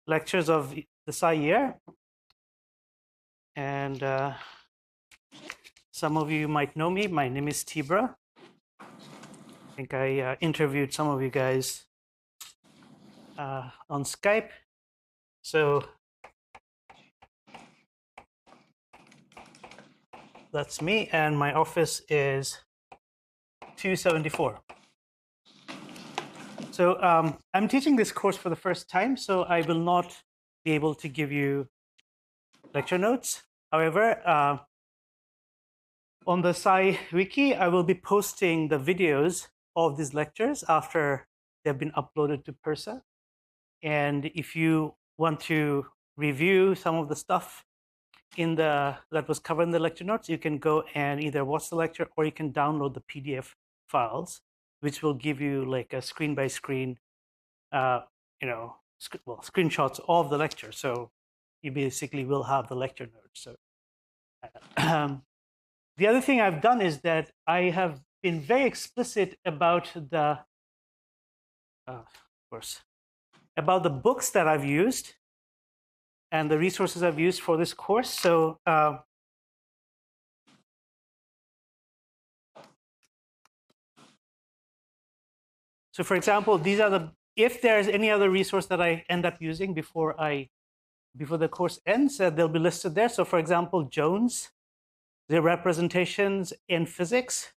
lectures of the PSI year. And some of you might know me. My name is Tibra. I think I interviewed some of you guys on Skype. So that's me, and my office is 274. So I'm teaching this course for the first time, so I will not be able to give you lecture notes. However, on the PSI wiki, I will be posting the videos of these lectures after they've been uploaded to PERSA. And if you want to review some of the stuff that was covered in the lecture notes, you can go and either watch the lecture or you can download the PDF files, which will give you like a screen by screen, screenshots of the lecture. So you basically will have the lecture notes. So the other thing I've done is that I have been very explicit about the, about the books that I've used and the resources I've used for this course. So so for example, these are if there's any other resource that I end up using before the course ends, they'll be listed there. So for example, Jones, the representations in physics.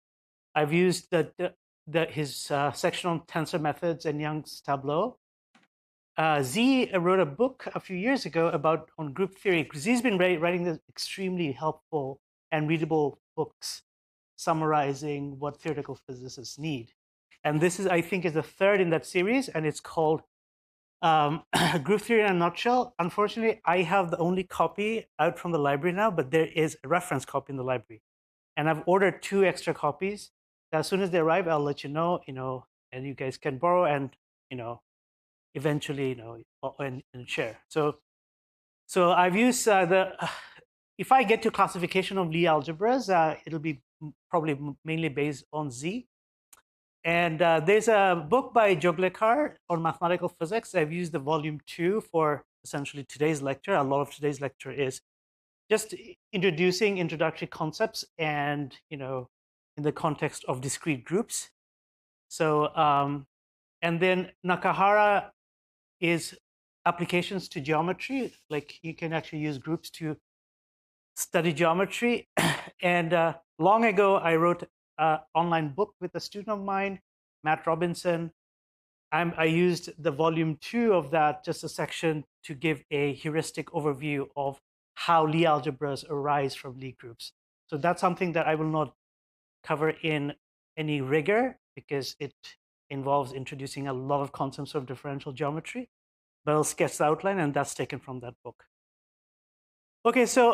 I've used his section on tensor methods and Young's tableau. Z wrote a book a few years ago on group theory. Z's been writing this extremely helpful and readable books summarizing what theoretical physicists need. And this is, I think, is the third in that series, and it's called Group Theory in a Nutshell. Unfortunately, I have the only copy out from the library now, but there is a reference copy in the library. And I've ordered 2 extra copies. As soon as they arrive, I'll let you know, and you guys can borrow and, eventually, and share. So I've used if I get to classification of Lie algebras, it'll be probably mainly based on Z. And there's a book by Joglekar on mathematical physics. I've used the volume 2 for essentially today's lecture. A lot of today's lecture is just introducing introductory concepts and, in the context of discrete groups. So, and then Nakahara is applications to geometry. Like you can actually use groups to study geometry. And long ago, I wrote an online book with a student of mine, Matt Robinson. I used the volume 2 of that, just a section to give a heuristic overview of how Lie algebras arise from Lie groups. So that's something that I will not cover in any rigor because it involves introducing a lot of concepts of differential geometry, but I'll sketch the outline, and that's taken from that book. Okay, so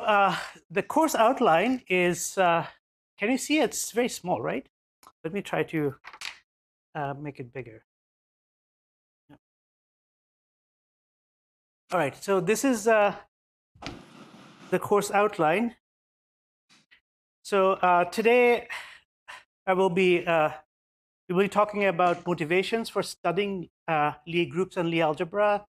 the course outline is, can you see it's very small, right? Let me try to make it bigger. Yeah. All right, so this is the course outline. So today I will be we'll be talking about motivations for studying Lie groups and Lie algebra.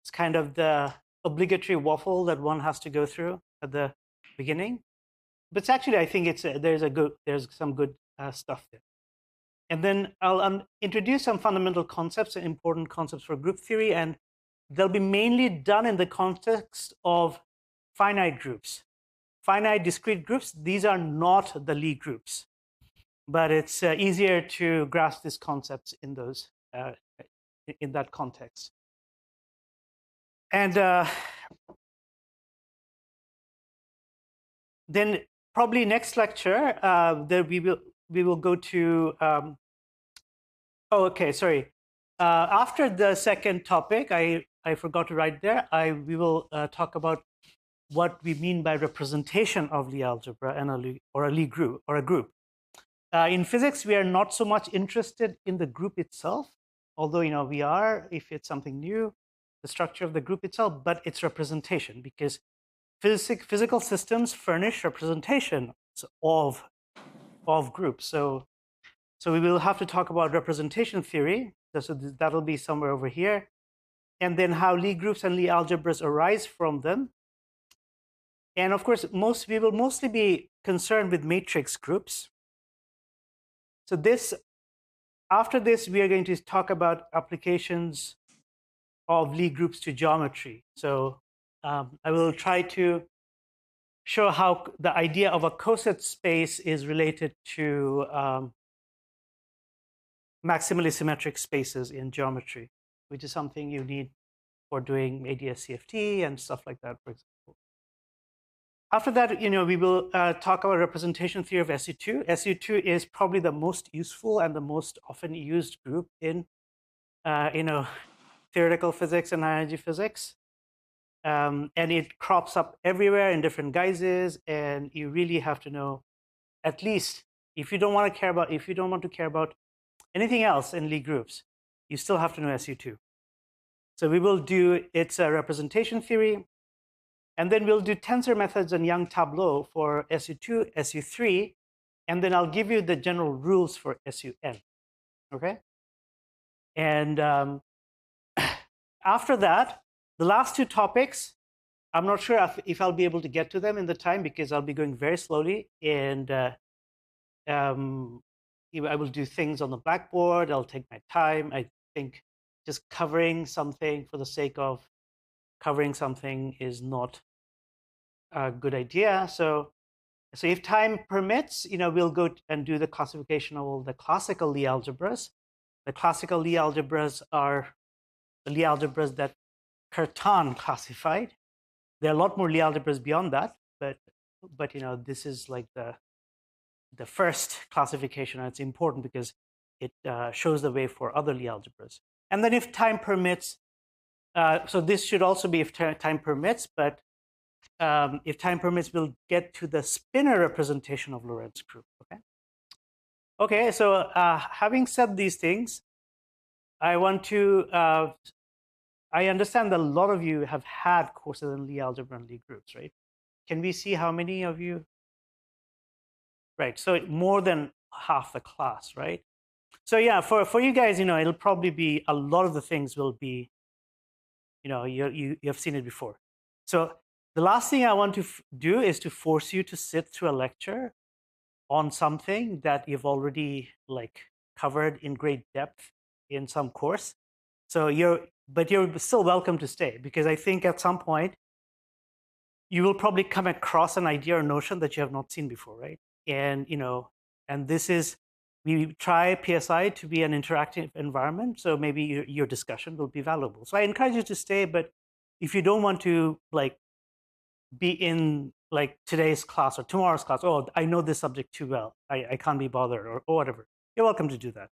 It's kind of the obligatory waffle that one has to go through at the beginning, but it's actually, I think there's some good stuff there. And then I'll introduce some fundamental concepts and important concepts for group theory, and they'll be mainly done in the context of finite groups. Finite discrete groups, these are not the Lie groups, but it's easier to grasp these concepts in those in that context. And then probably next lecture, we will go to. Oh, okay, sorry. After the second topic, I forgot to write there. We will talk about what we mean by representation of Lie algebra and a Lie group or a group. In physics, we are not so much interested in the group itself, although we are if it's something new, the structure of the group itself, but its representation, because physical systems furnish representations of groups. So we will have to talk about representation theory. So that'll be somewhere over here. and then how Lie groups and Lie algebras arise from them. And of course, we will mostly be concerned with matrix groups. So after this, we are going to talk about applications of Lie groups to geometry. So I will try to show how the idea of a coset space is related to maximally symmetric spaces in geometry, which is something you need for doing ADS-CFT and stuff like that, for example. After that, we will talk about representation theory of SU2. SU2 is probably the most useful and the most often used group in, theoretical physics and high energy physics. And it crops up everywhere in different guises, and you really have to know, at least if you don't want to care about anything else in Lie groups, you still have to know SU2. So we will do its representation theory, and then we'll do tensor methods and Young tableau for SU2, SU3, and then I'll give you the general rules for SUN. Okay? And after that, the last two topics, I'm not sure if I'll be able to get to them in the time because I'll be going very slowly, and I will do things on the blackboard. I'll take my time. I think just covering something for the sake of covering something is not a good idea. So if time permits, we'll go and do the classification of all the classical Lie algebras. The classical Lie algebras are the Lie algebras that Curtin classified. There are a lot more Lie algebras beyond that, but this is like the first classification, and it's important because it shows the way for other Lie algebras. And then if time permits, so this should also be if time permits, but if time permits, we'll get to the spinor representation of Lorentz group. Okay, so having said these things, I want to, I understand that a lot of you have had courses in Lie algebra and Lie groups, right? Can we see how many of you? Right, so more than half the class, right? So yeah, for you guys, it'll probably be a lot of the things will be, you have seen it before. So the last thing I want to do is to force you to sit through a lecture on something that you've already covered in great depth in some course. So you're still welcome to stay, because I think at some point you will probably come across an idea or notion that you have not seen before, right? And and this is, we try PSI to be an interactive environment, so maybe your discussion will be valuable. So I encourage you to stay, but if you don't want to be in today's class or tomorrow's class, oh, I know this subject too well, I can't be bothered, or whatever, you're welcome to do that.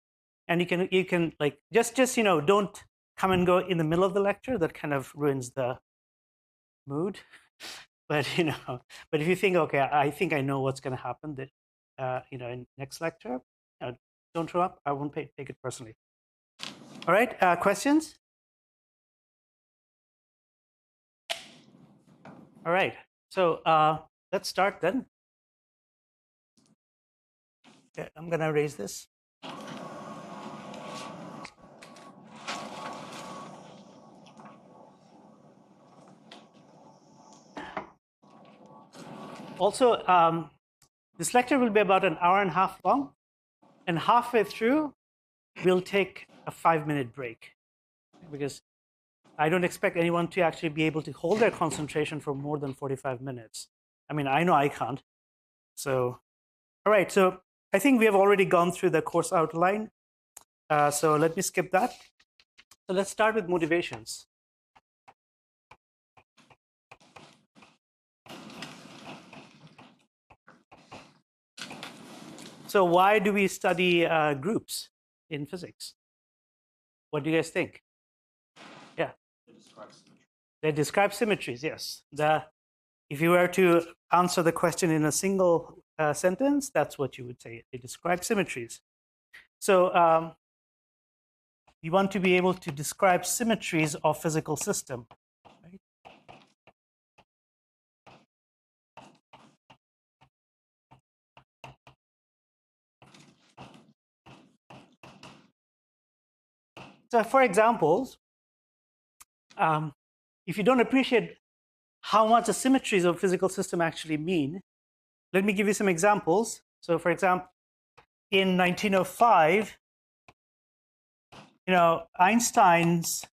And you can just don't come and go in the middle of the lecture. That kind of ruins the mood. But but if you think, okay, I think I know what's going to happen, that in next lecture, don't show up, I won't take it personally. All right, questions? All right, so let's start then. Okay, I'm going to erase this. Also, this lecture will be about an hour and a half long, and halfway through, we'll take a 5-minute break, because I don't expect anyone to actually be able to hold their concentration for more than 45 minutes. I mean, I know I can't. So, all right, so I think we have already gone through the course outline. So let me skip that. So let's start with motivations. So why do we study groups in physics? What do you guys think? Yeah. They describe symmetries, yes. If you were to answer the question in a single sentence, that's what you would say. They describe symmetries. So you want to be able to describe symmetries of physical system. Right? So for examples, if you don't appreciate how much the symmetries of physical system actually mean, let me give you some examples. So, for example, in 1905, Einstein's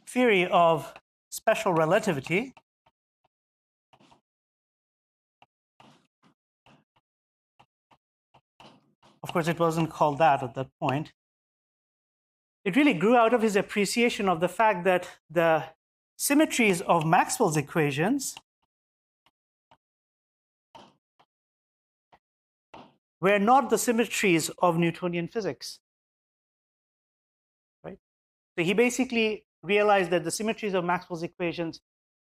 theory of special relativity of course, it wasn't called that at that point. It really grew out of his appreciation of the fact that the symmetries of Maxwell's equations were not the symmetries of Newtonian physics. Right? So he basically realized that the symmetries of Maxwell's equations,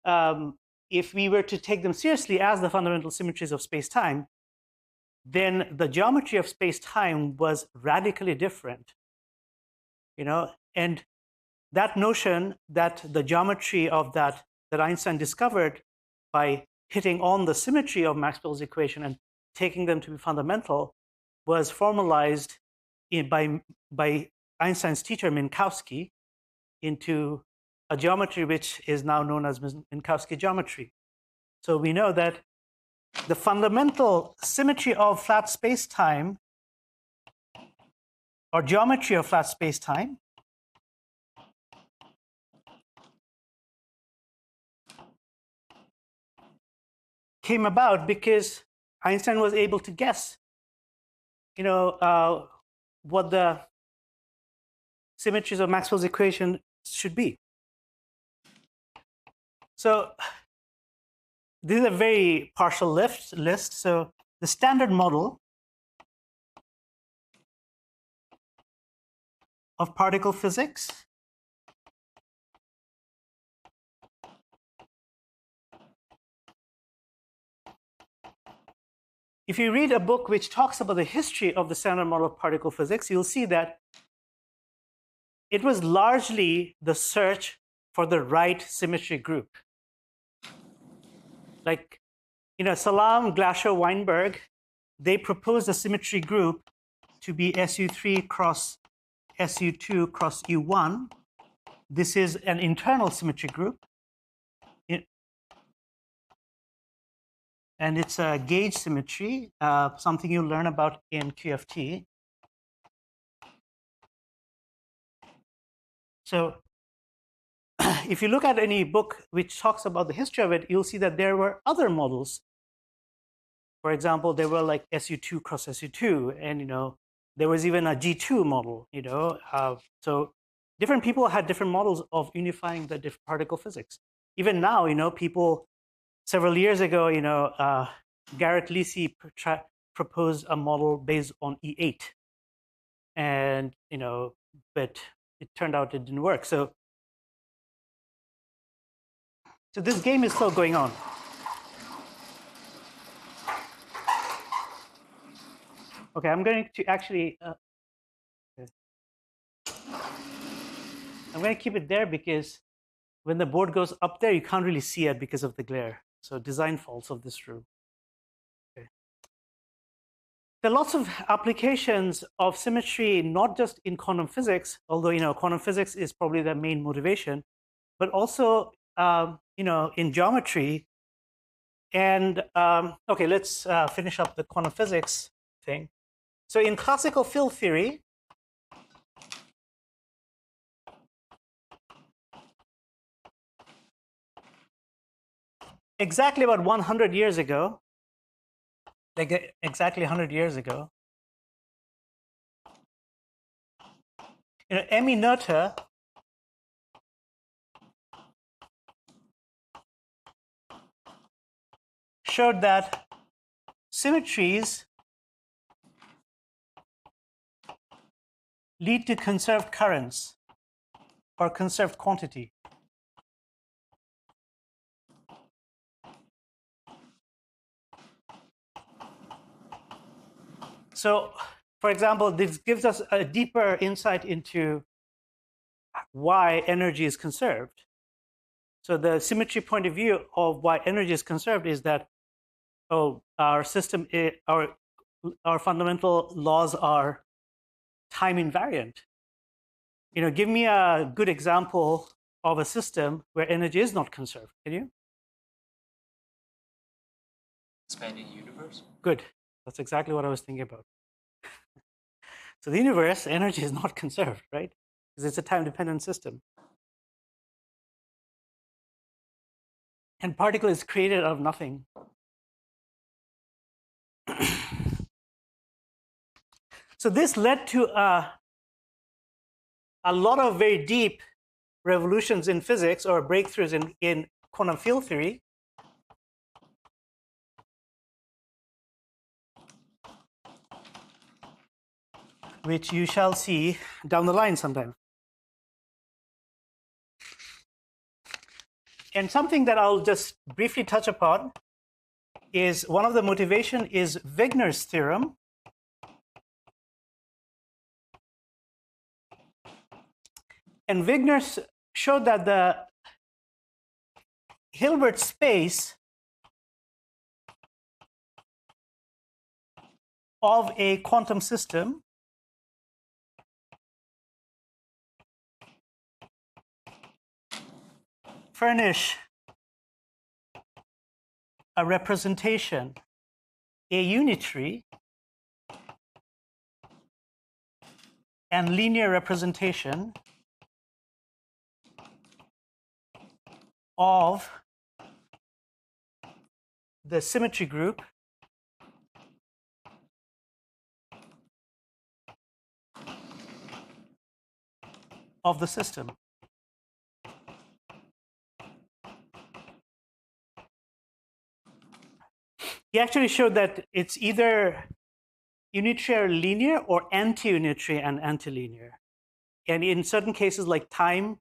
if we were to take them seriously as the fundamental symmetries of space-time, then the geometry of space-time was radically different. And that notion that the geometry of that Einstein discovered by hitting on the symmetry of Maxwell's equation and taking them to be fundamental was formalized by Einstein's teacher Minkowski into a geometry which is now known as Minkowski geometry. So we know that the fundamental symmetry of flat space-time or geometry of flat space-time came about because Einstein was able to guess, what the symmetries of Maxwell's equation should be. So this is a very partial list. So the standard model of particle physics if you read a book which talks about the history of the standard model of particle physics, you'll see that it was largely the search for the right symmetry group. Like, Salam, Glashow, Weinberg, they proposed a symmetry group to be SU3 cross SU2 cross U1. This is an internal symmetry group. And it's a gauge symmetry, something you'll learn about in QFT. So if you look at any book which talks about the history of it, you'll see that there were other models. For example, there were like SU2 cross SU2, and there was even a G2 model. So different people had different models of unifying the different particle physics. Even now, people several years ago, Garrett Lisi proposed a model based on E8, and but it turned out it didn't work. So this game is still going on. Okay, I'm going to actually I'm going to keep it there because when the board goes up there, you can't really see it because of the glare. So design faults of this room. Okay. There are lots of applications of symmetry, not just in quantum physics, although quantum physics is probably the main motivation, but also in geometry. And okay, let's finish up the quantum physics thing. So in classical field theory, exactly about 100 years ago, like exactly 100 years ago, Emmy Noether showed that symmetries lead to conserved currents or conserved quantity. So, for example, this gives us a deeper insight into why energy is conserved. So the symmetry point of view of why energy is conserved is that, our system, our fundamental laws are time invariant. give me a good example of a system where energy is not conserved. Can you? Expanding universe. Good. That's exactly what I was thinking about. So the universe, energy is not conserved, right? Because it's a time-dependent system. And particle is created out of nothing. So this led to a lot of very deep revolutions in physics or breakthroughs in quantum field theory. Which you shall see down the line sometime. And something that I'll just briefly touch upon is one of the motivation is Wigner's theorem. And Wigner showed that the Hilbert space of a quantum system furnish a representation, a unitary and linear representation of the symmetry group of the system. He actually showed that it's either unitary or linear or anti-unitary and antilinear. And in certain cases like time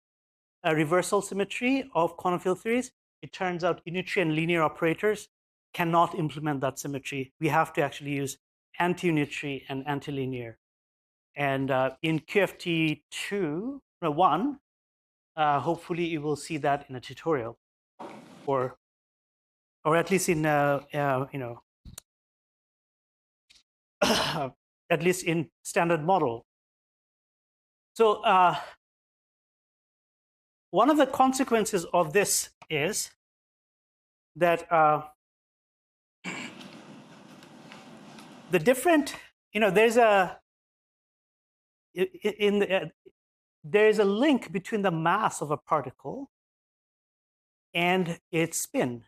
reversal symmetry of quantum field theories, it turns out unitary and linear operators cannot implement that symmetry. We have to actually use anti-unitary and antilinear. And in QFT 1, hopefully you will see that in a tutorial, or at least in at least in standard model. So one of the consequences of this is that the different, there's a there's a link between the mass of a particle and its spin,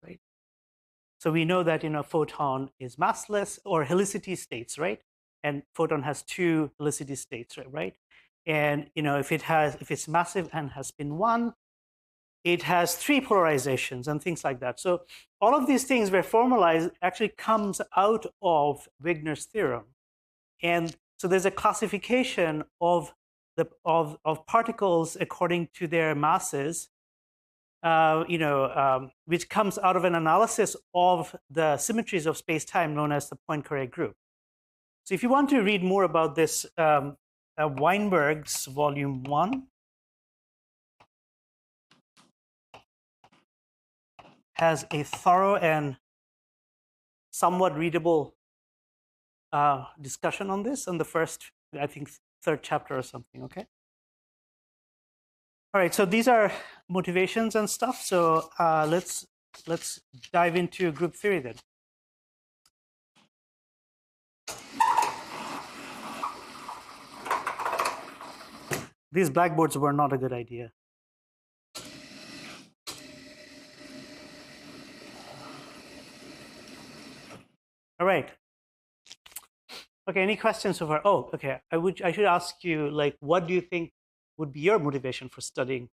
right? So we know that photon is massless, or helicity states, right? And photon has two helicity states, right? And if it's massive and has spin 1, it has 3 polarizations and things like that. So all of these things were formalized actually comes out of Wigner's theorem. And so there's a classification of particles according to their masses, which comes out of an analysis of the symmetries of space-time known as the Poincare group. So if you want to read more about this, Weinberg's volume 1 has a thorough and somewhat readable discussion on this in the first, I think, 3rd chapter or something, okay? All right, so these are motivations and stuff. So let's dive into group theory then. These blackboards were not a good idea. All right. Okay, any questions so far? Oh, okay. I should ask you, like, what do you think would be your motivation for studying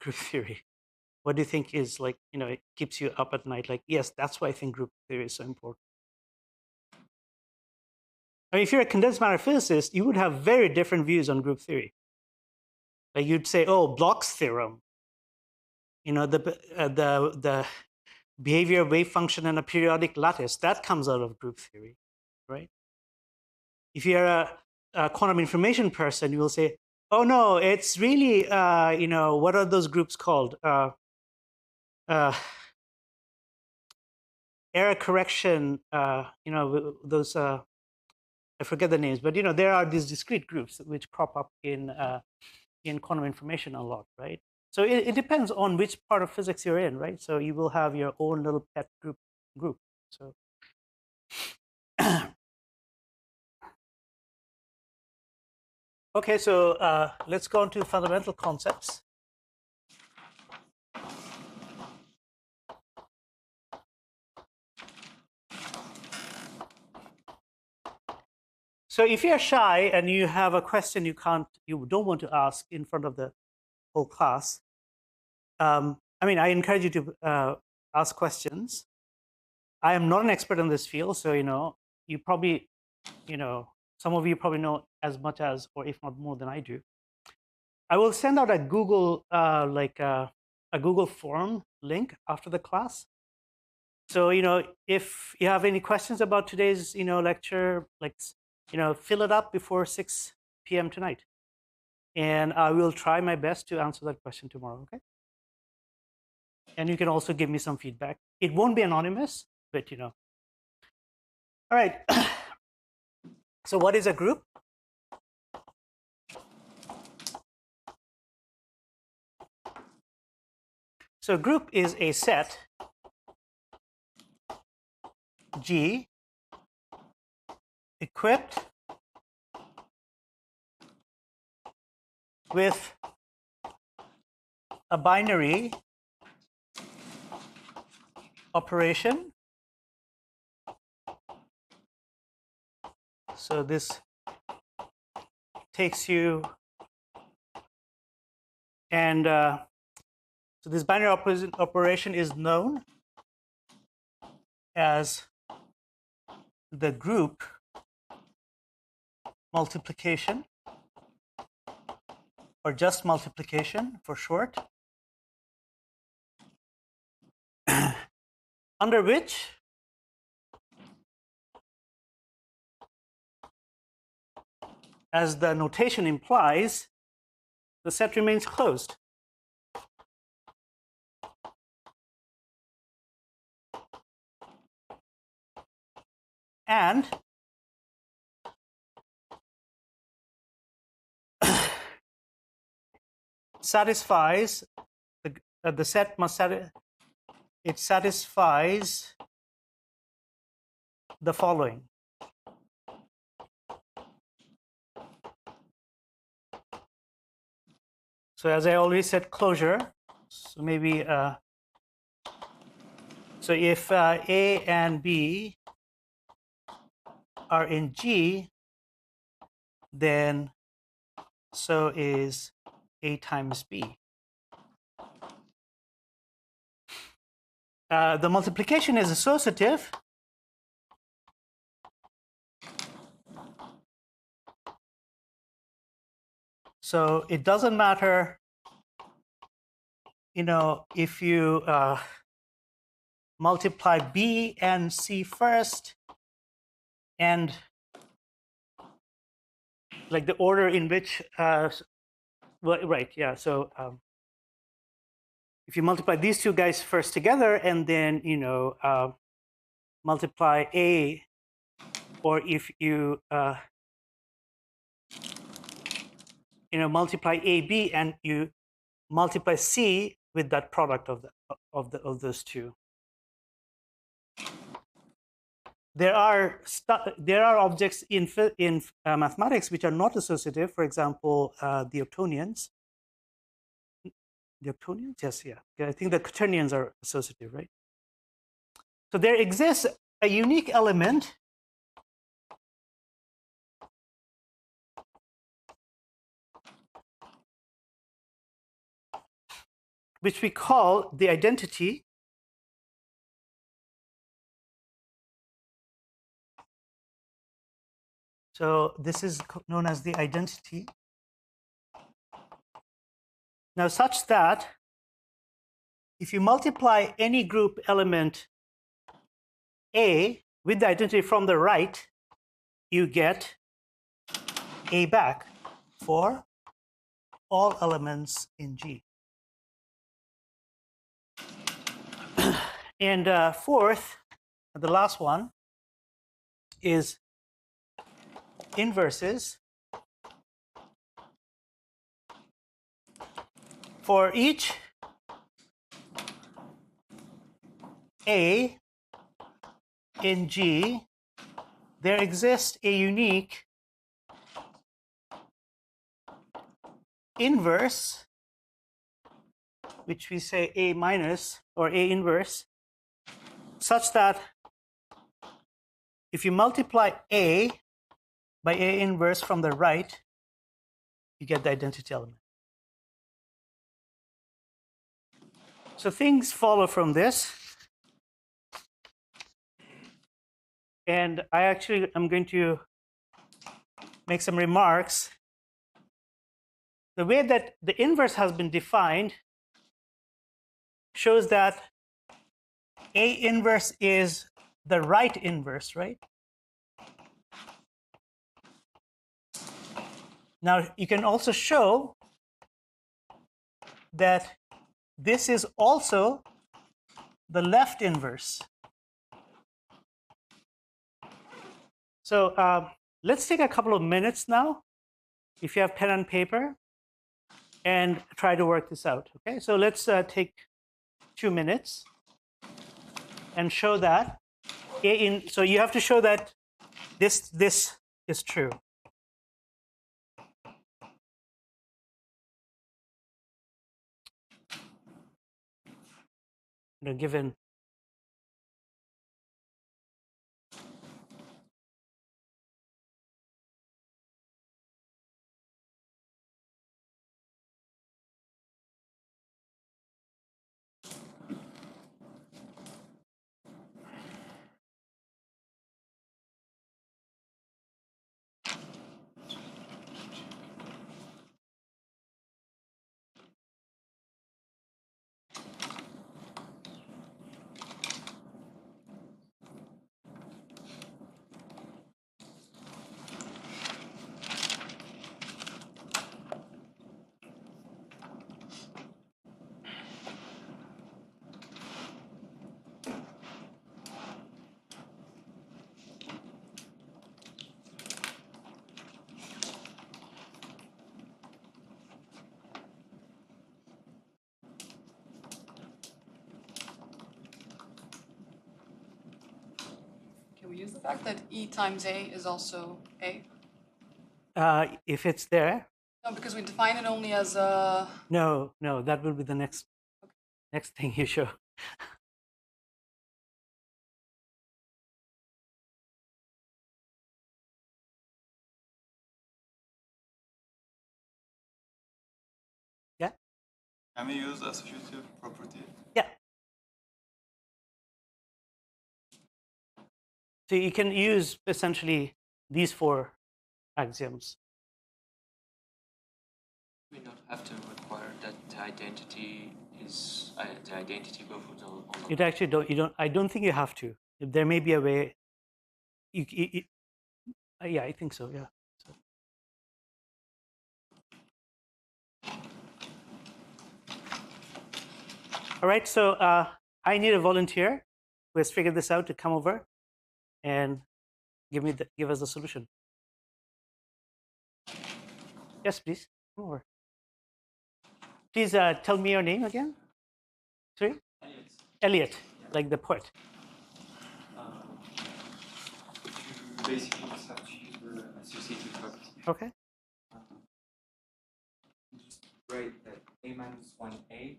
group theory? What do you think is, like, it keeps you up at night? Like, yes, that's why I think group theory is so important. I mean, if you're a condensed matter physicist, you would have very different views on group theory. Like, you'd say, oh, Bloch's theorem, the behavior of wave function in a periodic lattice, that comes out of group theory, right? If you're a quantum information person, you will say, oh no, it's really, what are those groups called? Error correction, those, I I forget the names, but there are these discrete groups which crop up in quantum information a lot, right? So it depends on which part of physics you're in, right? So you will have your own little pet group. So okay, so let's go on to fundamental concepts. So if you're shy and you have a question you don't want to ask in front of the whole class, I mean, I encourage you to ask questions. I am not an expert in this field, so you probably, some of you probably know as much as, or if not more than I do. I will send out a Google a Google form link after the class. So if you have any questions about today's lecture, fill it up before 6 p.m. tonight, and I will try my best to answer that question tomorrow. Okay. And you can also give me some feedback. It won't be anonymous, but All right. So what is a group? So a group is a set G equipped with a binary operation. So this takes you, and so this binary operation is known as the group multiplication, or just multiplication for short, under which as the notation implies, the set remains closed. And satisfies the set must it satisfies the following. So as I already said, closure. So maybe so if A and B are in G, then so is A times B. The multiplication is associative. So it doesn't matter, if you multiply B and C first, and like the order in which, well, right, yeah. So if you multiply these two guys first together, and then multiply A, or if you multiply AB and you multiply C with that product of those two. There are objects in mathematics which are not associative. For example, the octonions. The octonions, yes, yeah. I think the quaternions are associative, right? So there exists a unique element which we call the identity. So this is known as the identity. Now, such that if you multiply any group element A with the identity from the right, you get A back for all elements in G. And fourth, the last one, is inverses for each A in G, there exists a unique inverse, which we say A minus or A inverse, such that if you multiply A by A inverse from the right, you get the identity element. So things follow from this. And I actually am going to make some remarks. The way that the inverse has been defined shows that A inverse is the right inverse, right? Now, you can also show that this is also the left inverse. So let's take a couple of minutes now, if you have pen and paper, and try to work this out. Okay, so let's take 2 minutes and show that so you have to show that this is true. Given Can we use the fact that E times A is also A? if it's there. No, because we define it only as a... No, that will be the next thing you show. Yeah? Can we use associative property? Yeah. So you can use essentially these 4 axioms. We don't have to require that the identity is the identity go for the. It actually don't. You don't. I don't think you have to. There may be a way. Yeah, I think so. Yeah. So. All right. So I need a volunteer who has figured this out to come over and give us the solution. Yes, please come over. Please tell me your name again. Sorry? Elliot, like the poet. You basically just have to use the associative property. Okay. Just write that A minus 1A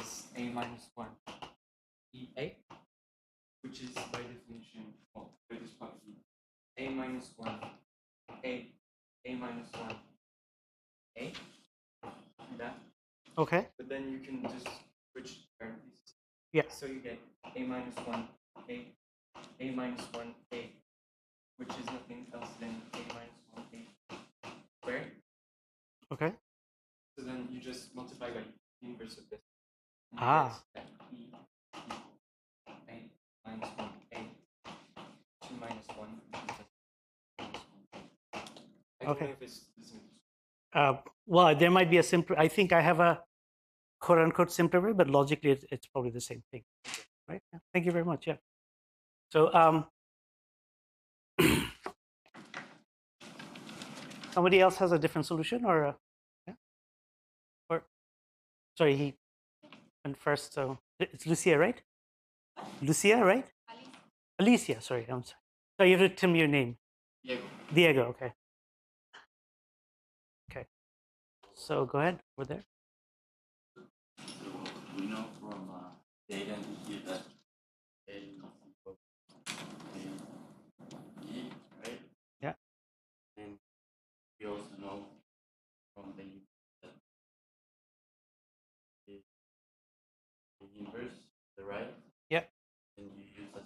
is A minus 1 EA, which is by definition, well, by this property, A minus 1 A minus 1 A, and that. Okay. But then you can just switch parentheses. Yeah. So you get A minus 1 A minus 1 A, which is nothing else than A minus 1 A squared. Okay. So then you just multiply by the inverse of this. And Ah. you get that E A minus 1 A 2 minus 1 minus 1. I don't Okay. know if it's the same. Well, there might be a simpler. I think I have a quote unquote simpler way, but logically it's probably the same thing. Right? Yeah. Thank you very much. Yeah. So Somebody else has a different solution, or yeah? Or sorry, he went first. So it's Lucia, right? Lucia, right? Alicia. Sorry, I'm sorry. So you have to tell me your name. Diego. Diego. Okay. Okay. So go ahead over there. So we know from the identity that A is equal to E, right? Yeah. And we also know from the that the inverse, the right, Yeah. and you use as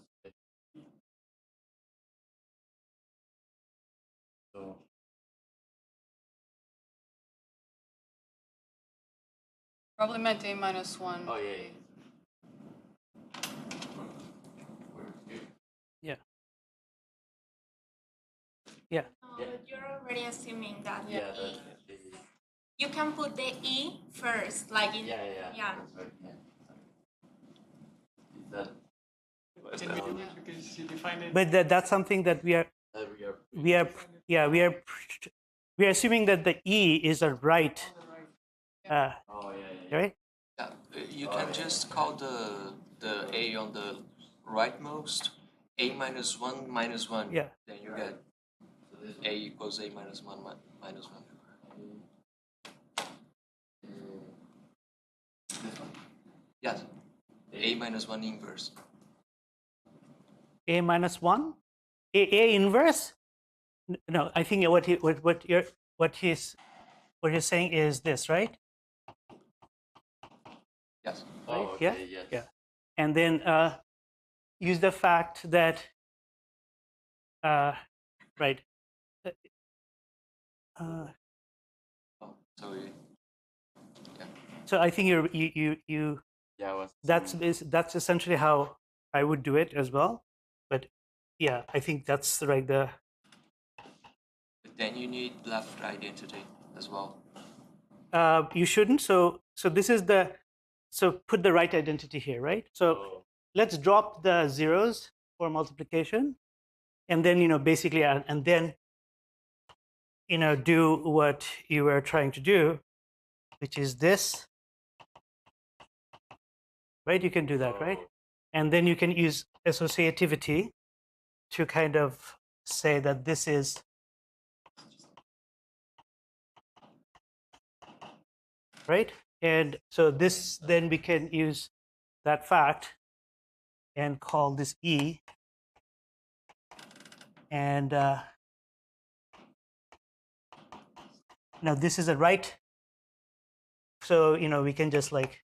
so Probably meant A minus 1. oh yeah. We're here. Yeah. Yeah. No, but you're already assuming that Yeah, the E. that's the You can put the E first, like in. yeah. Yeah. That's right, yeah. Is that Can we do it? Because you define it. But that's something that we are assuming that the E is a right. oh yeah. Right. Yeah, you can just call the A on the rightmost A minus 1 minus 1. Yeah. Then you get A equals A minus 1 minus 1. This one. Yes. A minus 1 inverse. A minus 1? A inverse? No, I think what he's saying is this, right? Yes. Oh, okay, Yeah? yes. Yeah. And then use the fact that, right. Oh, so yeah. So I think you Yeah, I was that's essentially how I would do it as well. But yeah, I think that's right. But then you need left identity as well. You shouldn't. So this is so put the right identity here, right? So let's drop the zeros for multiplication, and then basically and then do what you were trying to do, which is this, right? You can do that, right? And then you can use associativity to kind of say that this is right. And so this, then we can use that fact and call this E. And now this is a right. So, we can just like,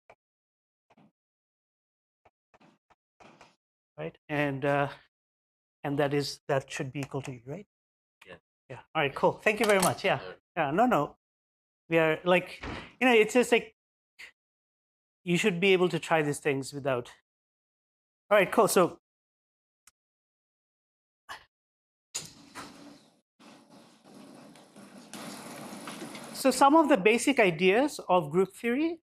right. And that should be equal to E, right? Yeah. Yeah. All right, cool. Thank you very much. Yeah. Yeah. No. We are like, it's just like, you should be able to try these things without. All right, cool. So some of the basic ideas of group theory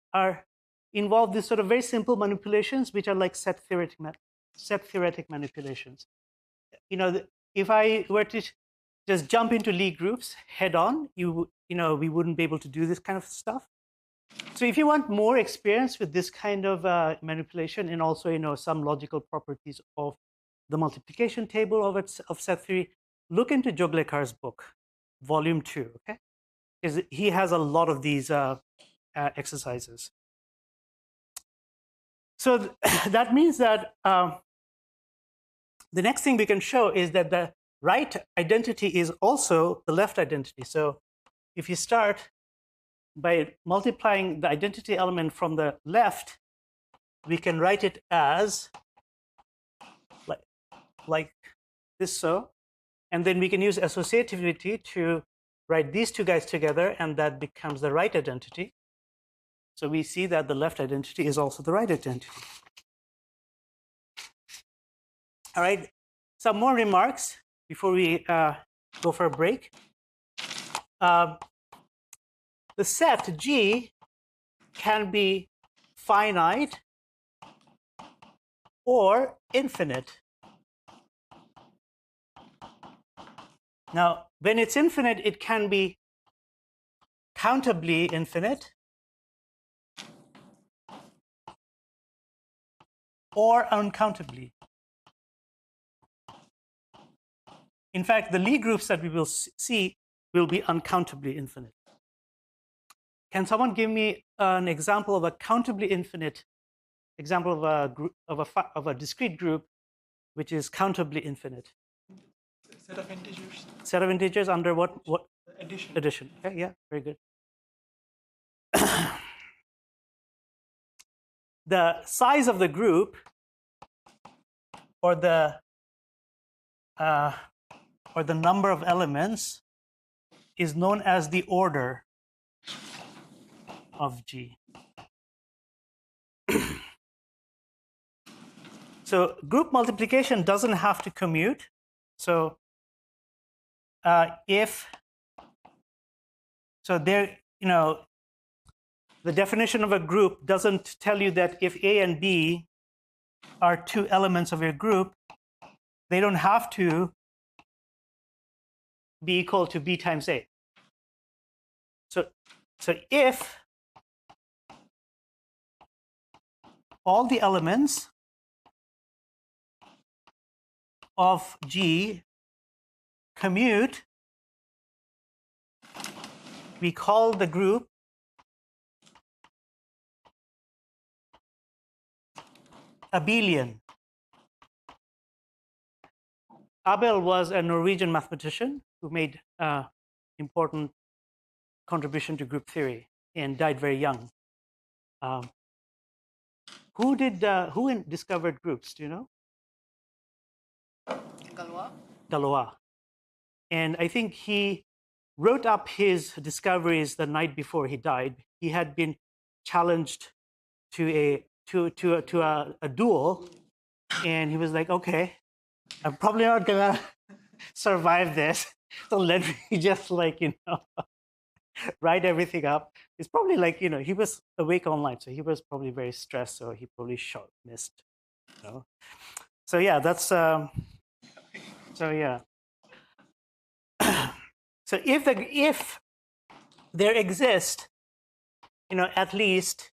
involve these sort of very simple manipulations, which are like set theoretic manipulations. If I were to just jump into Lie groups head on, we wouldn't be able to do this kind of stuff. So if you want more experience with this kind of manipulation, and also some logical properties of the multiplication table of set theory, look into Joglekar's book, volume 2. Okay, because he has a lot of these exercises. So that means that the next thing we can show is that the right identity is also the left identity. So if you start by multiplying the identity element from the left, we can write it as like this, so. And then we can use associativity to write these two guys together, and that becomes the right identity. So we see that the left identity is also the right identity. All right, some more remarks before we go for a break. The set G can be finite or infinite. Now, when it's infinite, it can be countably infinite or uncountably. In fact, the Lie groups that we will see will be uncountably infinite. Can someone give me an example of a countably infinite example of a group of a discrete group which is countably infinite? Set of integers. Set of integers under what Addition. addition? Okay, yeah, very good. The size of the group or the number of elements is known as the order of G. So group multiplication doesn't have to commute. So the definition of a group doesn't tell you that if A and B are two elements of your group, they don't have to be equal to B times A. So if all the elements of G commute, we call the group abelian. Abel was a Norwegian mathematician who made important contribution to group theory and died very young. Who discovered groups? Do you know? Galois. Galois. And I think he wrote up his discoveries the night before he died. He had been challenged to a duel, and he was like, "Okay, I'm probably not gonna survive this. So let me just write everything up." It's probably he was awake all night, so he was probably very stressed. So he probably missed. So yeah, that's so yeah. So if there exist, at least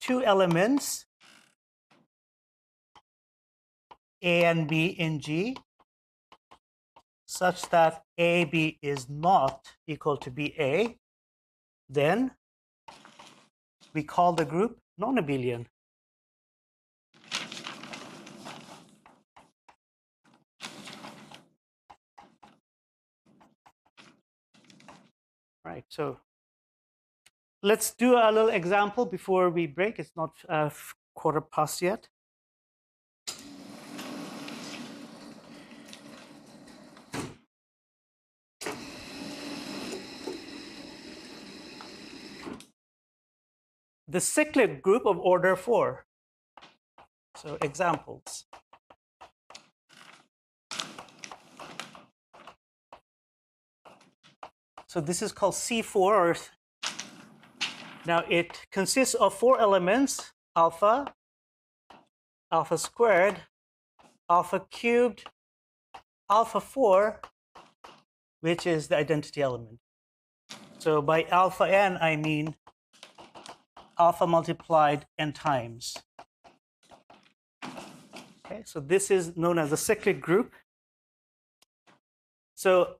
two elements, A and B in G, such that AB is not equal to BA, then we call the group non-abelian. Right, so let's do a little example before we break. It's not 1:15 yet. The cyclic group of order 4. So examples. So this is called C4. Now it consists of 4 elements: alpha, alpha squared, alpha cubed, alpha 4, which is the identity element. So by alpha n, I mean alpha multiplied n times. Okay, so this is known as a cyclic group. So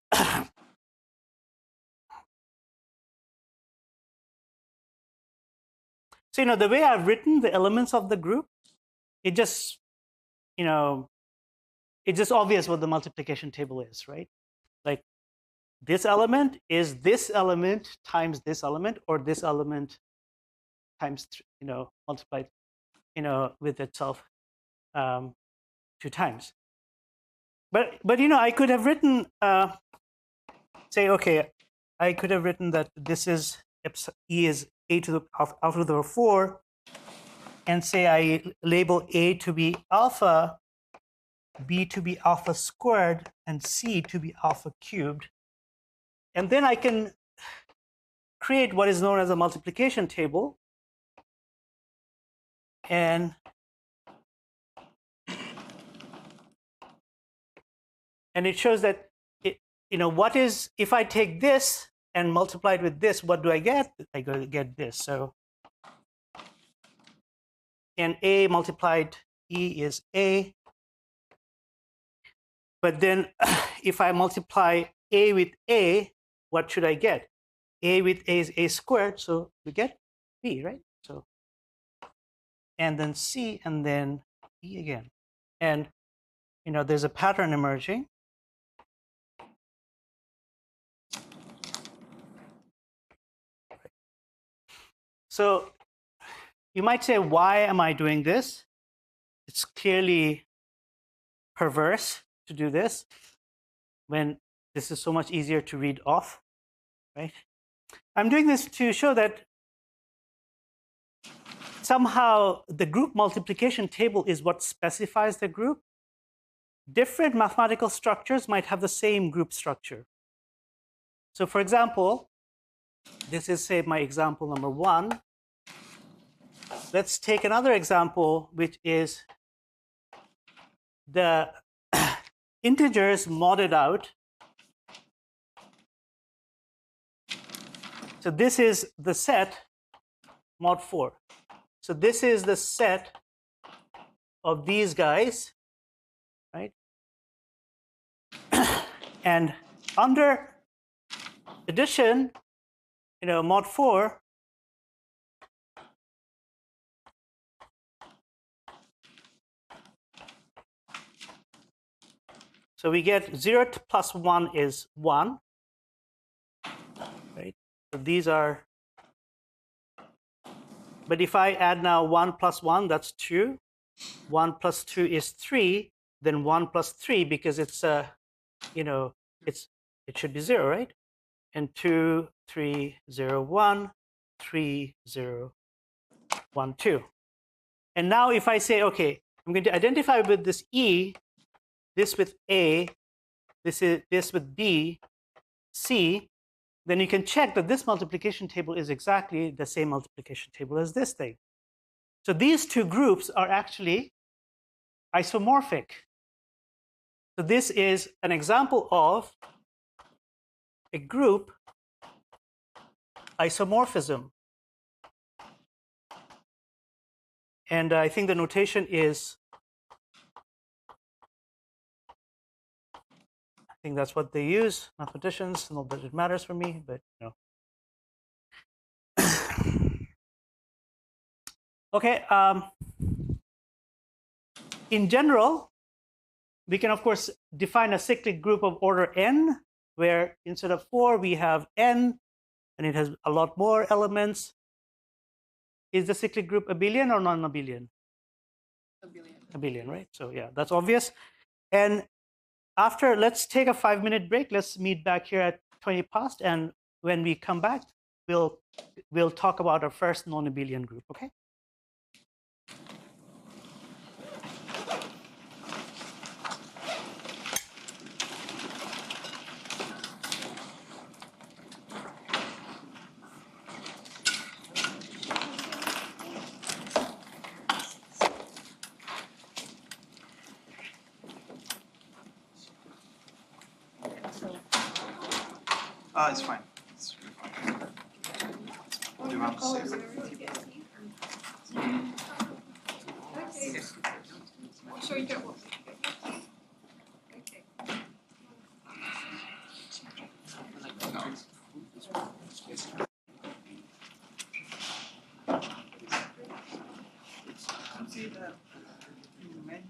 so the way I've written the elements of the group, it just it's just obvious what the multiplication table is, right? Like this element is this element times this element, or this element times multiplied with itself 2 times. But I could have written say, okay, I could have written that this is E is A to the alpha to the 4, and say I label A to be alpha, B to be alpha squared, and C to be alpha cubed. And then I can create what is known as a multiplication table. And it shows that what is, if I take this and multiply it with this, what do I get? I get this. So, and A multiplied E is A. But then if I multiply A with A, what should I get? A with A is A squared, so we get B, right? So, and then C, and then E again. And, there's a pattern emerging. So you might say, why am I doing this? It's clearly perverse to do this when this is so much easier to read off, right? I'm doing this to show that somehow the group multiplication table is what specifies the group. Different mathematical structures might have the same group structure. So for example, this is, say, my example number 1. Let's take another example, which is the integers modded out. So this is the set mod 4. So this is the set of these guys, right? And under addition, mod 4, so we get 0 plus 1 is 1, right? So these are, but if I add now 1 plus 1, that's 2. 1 plus 2 is 3. Then 1 plus 3, because it's it should be 0, right? And 2, 3, 0, 1, 3, 0, 1, 2. And now if I say, okay, I'm going to identify with this E, this with A, this with B, C, then you can check that this multiplication table is exactly the same multiplication table as this thing. So these two groups are actually isomorphic. So this is an example of a group isomorphism. And I think the notation is, I think that's what they use, mathematicians. Not that it matters for me, but Okay. In general, we can, of course, define a cyclic group of order n, where instead of 4, we have n, and it has a lot more elements. Is the cyclic group abelian or non-abelian? Abelian. Abelian, right? So yeah, that's obvious. And after, let's take a 5-minute break. Let's meet back here at 20 past, and when we come back, we'll talk about our first non-abelian group. Okay. It's fine. It's really fine. Do you want to say? So you get what? See the menu.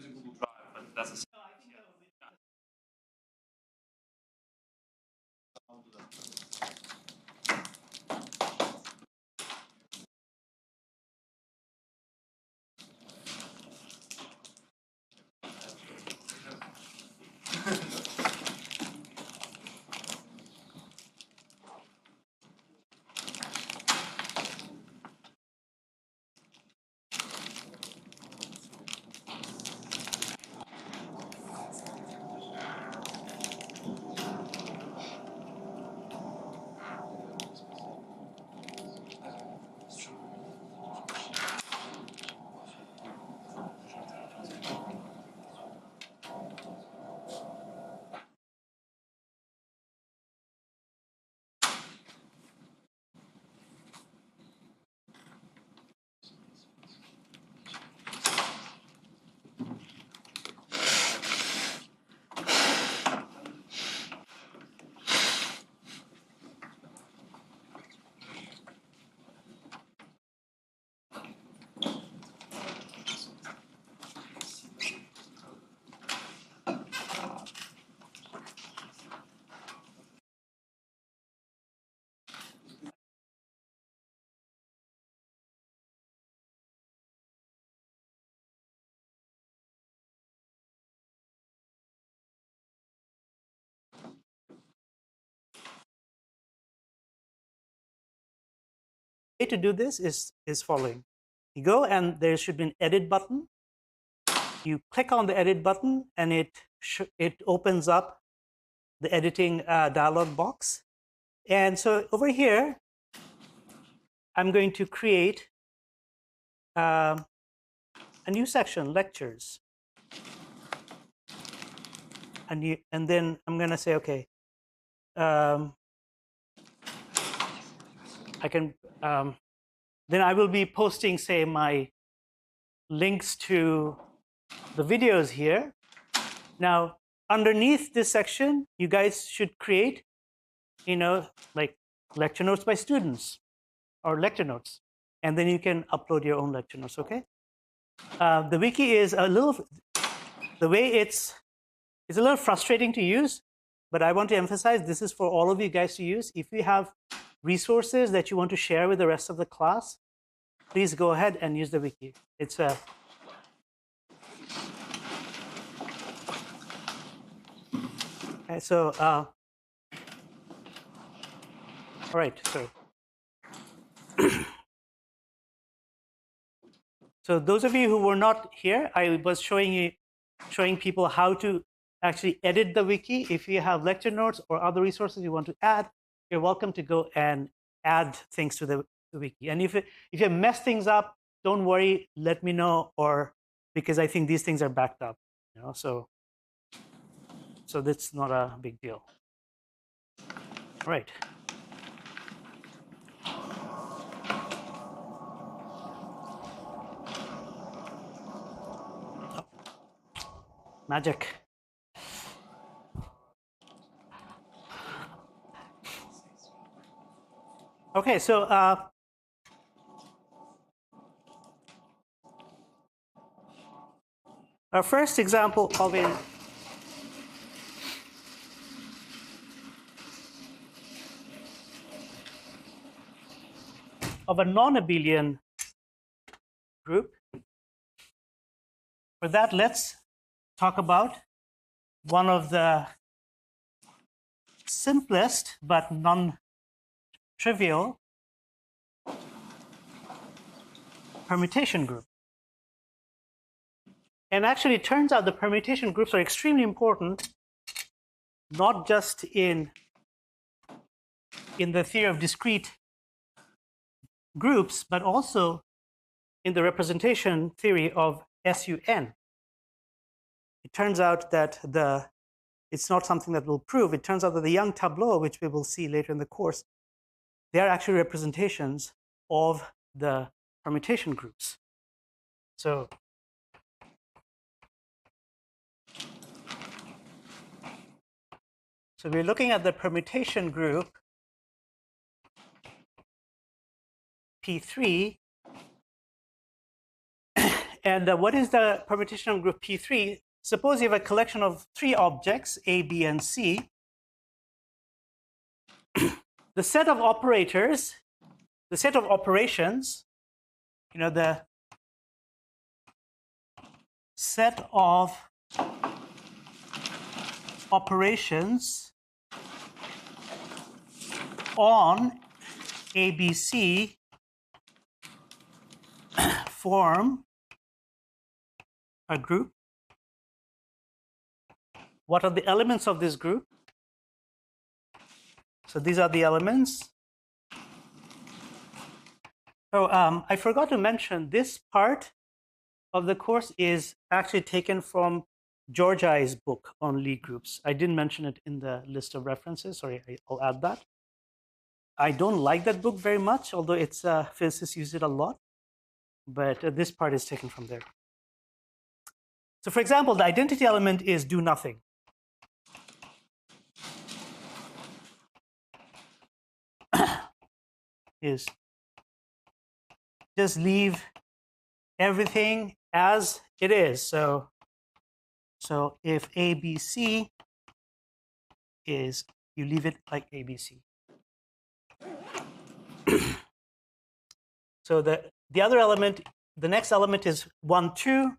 a Google Drive, but that's a I'll do that. Way to do this is following. You go and there should be an edit button. You click on the edit button and it opens up the editing dialog box. And so over here, I'm going to create a new section, lectures. And then I'm going to say, okay, I can, then I will be posting, say, my links to the videos here. Now, underneath this section, you guys should create, like lecture notes by students or lecture notes. And then you can upload your own lecture notes, okay? The wiki is the way it's a little frustrating to use, but I want to emphasize this is for all of you guys to use. If you have resources that you want to share with the rest of the class, please go ahead and use the wiki. It's a okay, so all right, so those of you who were not here, I was showing people how to actually edit the wiki. If you have lecture notes or other resources you want to add, you're welcome to go and add things to the wiki. And if you mess things up, don't worry, let me know, or because I think these things are backed up, so that's not a big deal. All right. Oh. Magic. Okay, so our first example of a non-abelian group. For that, let's talk about one of the simplest but non-trivial permutation group. And actually, it turns out the permutation groups are extremely important, not just in the theory of discrete groups, but also in the representation theory of SUN. It turns out that it's not something that we'll prove. It turns out that the Young tableau, which we will see later in the course, they are actually representations of the permutation groups. So we're looking at the permutation group P3, And what is the permutation of group P3? Suppose you have a collection of 3 objects, A, B, and C. The set of operators, the set of operations, the set of operations on ABC form a group. What are the elements of this group? So these are the elements. Oh, I forgot to mention this part of the course is actually taken from George I's book on Lie groups. I didn't mention it in the list of references. Sorry, I'll add that. I don't like that book very much, although it's physicists use it a lot. But this part is taken from there. So for example, the identity element is do nothing. Is just leave everything as it is. So if ABC is, you leave it like ABC. So the other element, the next element is 1, 2,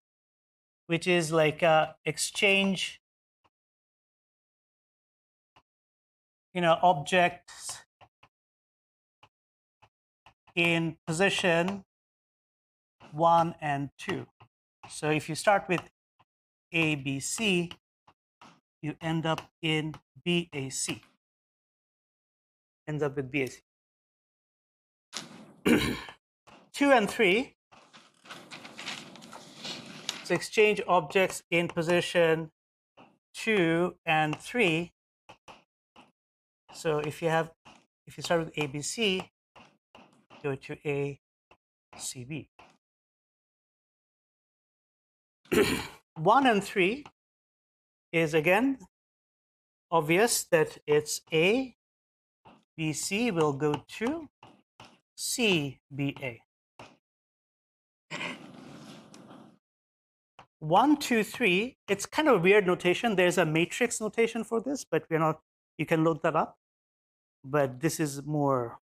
which is like exchange, objects in position 1 and 2. So if you start with ABC, you end up in BAC. Ends up with BAC. 2 and 3. So exchange objects in position 2 and 3. So if you start with ABC, go to ACB. 1 and 3 is again obvious that it's A, BC will go to CBA. 1, 2, 3, it's kind of a weird notation. There's a matrix notation for this, but you can look that up. But this is more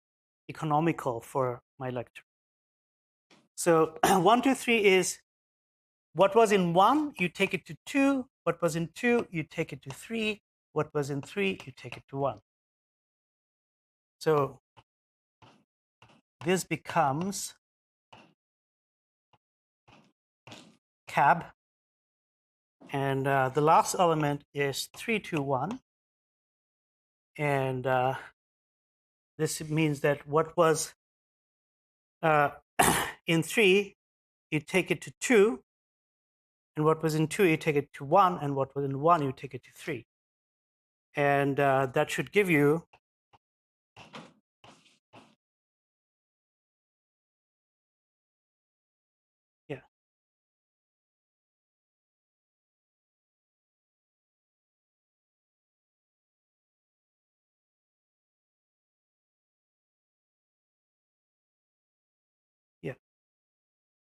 economical for my lecture. So 1, 2, 3 is what was in 1, you take it to 2. What was in 2, you take it to 3. What was in 3, you take it to 1. So this becomes cab. And the last element is 3, 2, 1. And this means that what was in 3, you take it to 2. And what was in 2, you take it to 1. And what was in 1, you take it to 3. And that should give you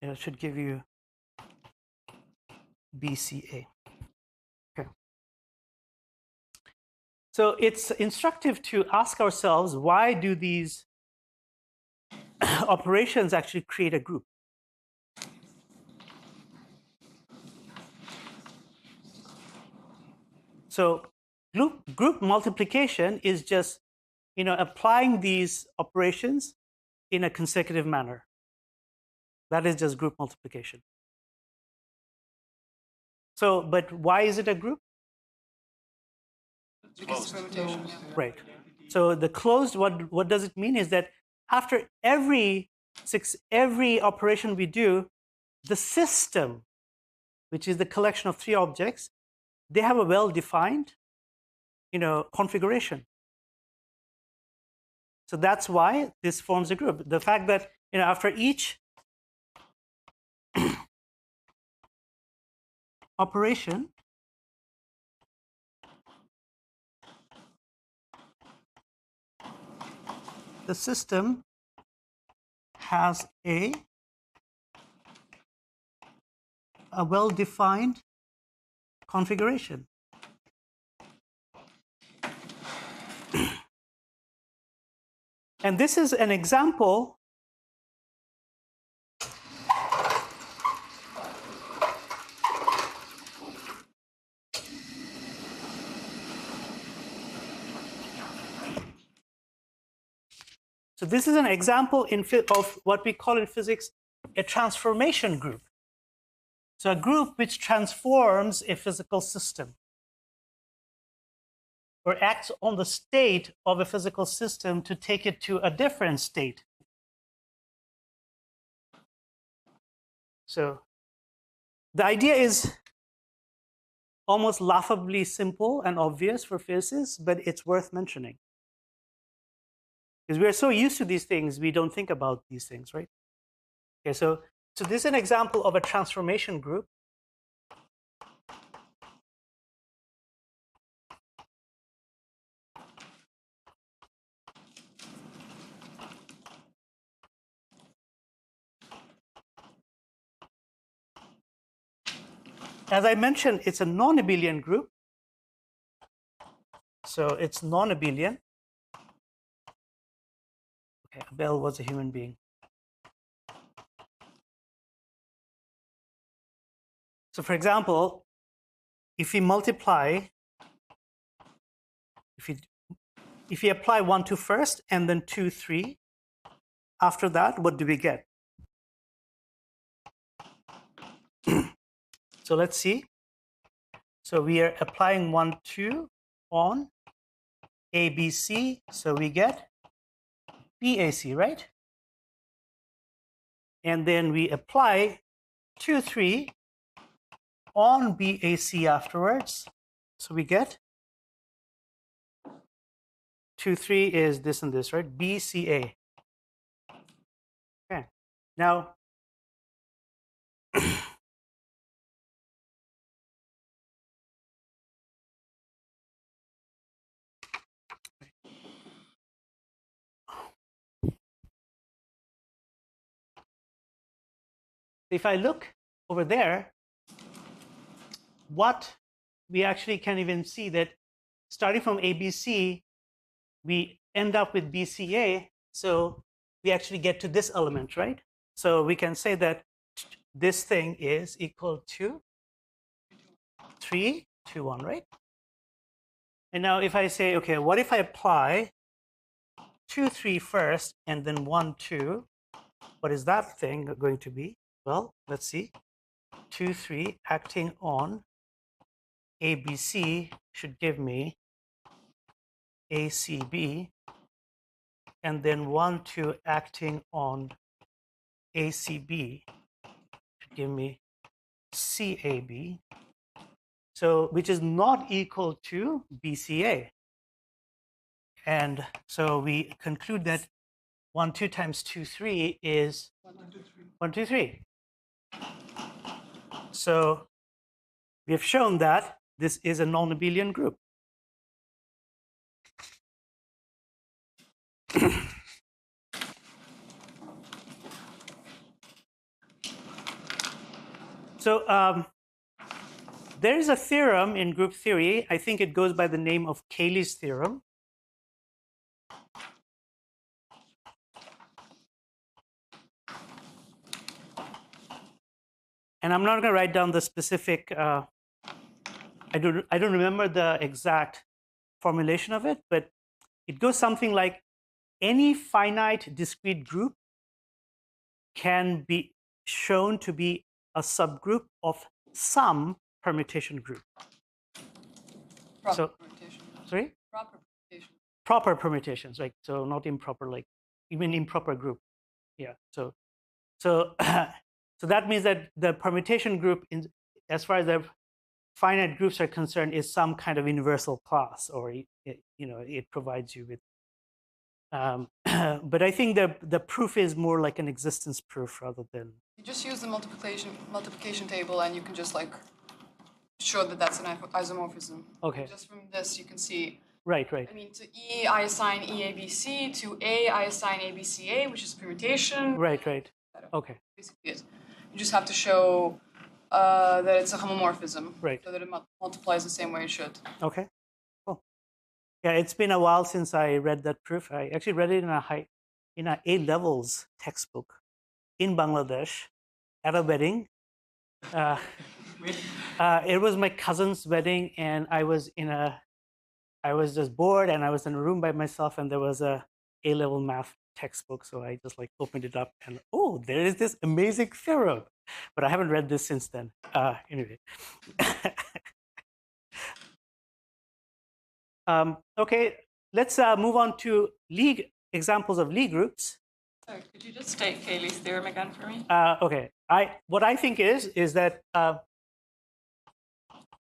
it should give you BCA. Okay. So it's instructive to ask ourselves, why do these operations actually create a group? So group multiplication is just applying these operations in a consecutive manner. That is just group multiplication. So, but why is it a group? Because it's permutation, yeah. Right. So the closed, what does it mean is that after every operation we do, the system, which is the collection of 3 objects, they have a well-defined, configuration. So that's why this forms a group. The fact that after each operation, the system has a a well-defined configuration. And this is an example So this is an example of what we call in physics a transformation group. So a group which transforms a physical system or acts on the state of a physical system to take it to a different state. So the idea is almost laughably simple and obvious for physicists, but it's worth mentioning. Because we're so used to these things, we don't think about these things, right? Okay, so this is an example of a transformation group. As I mentioned, it's a non-abelian group. So it's non-abelian. Okay, Abel was a human being. So for example, if we multiply, if we apply 1, 2 first and then 2, 3, after that, what do we get? So let's see. So we are applying 1, 2 on ABC, so we get BAC, right? And then we apply 2, 3 on BAC afterwards, so we get 2, 3 is this and this, right? BCA. Okay. Now, if I look over there, what we actually can even see that starting from ABC, we end up with BCA, so we actually get to this element, right? So we can say that this thing is equal to 3, 2, 1, right? And now if I say, okay, what if I apply 2, 3 first and then 1, 2, what is that thing going to be? Well, let's see. 2, 3 acting on ABC should give me ACB, and then 1, 2 acting on ACB should give me CAB, so which is not equal to BCA. And so we conclude that 1, 2 times 2, 3 is 1, 2, 3. So we have shown that this is a non-abelian group. So there is a theorem in group theory. I think it goes by the name of Cayley's theorem. And I'm not going to write down the specific. I don't remember the exact formulation of it, but it goes something like any finite discrete group can be shown to be a subgroup of some permutation group. Proper permutation. Sorry? Proper permutation. Proper permutations, right? So not improper, like even improper group. Yeah. So that means that the permutation group, as far as the finite groups are concerned, is some kind of universal class, or it provides you with. But I think the proof is more like an existence proof rather than. You just use the multiplication table, and you can just like show that that's an isomorphism. Okay. Just from this, you can see. Right. I mean, to E, I assign EABC. To A, I assign ABCA, which is permutation. Right. Okay. Basically it. You just have to show that it's a homomorphism. Right. So that it multiplies the same way it should. Okay, cool. Yeah, it's been a while since I read that proof. I actually read it in a A levels textbook in Bangladesh at a wedding. It was my cousin's wedding, and I was just bored, and I was in a room by myself, and there was a A-level math textbook, so I just like opened it up, and oh, there is this amazing theorem. But I haven't read this since then. Anyway. Okay, let's move on to examples of Lie groups. Sorry, could you just state Cayley's theorem again for me? Okay, what I think is that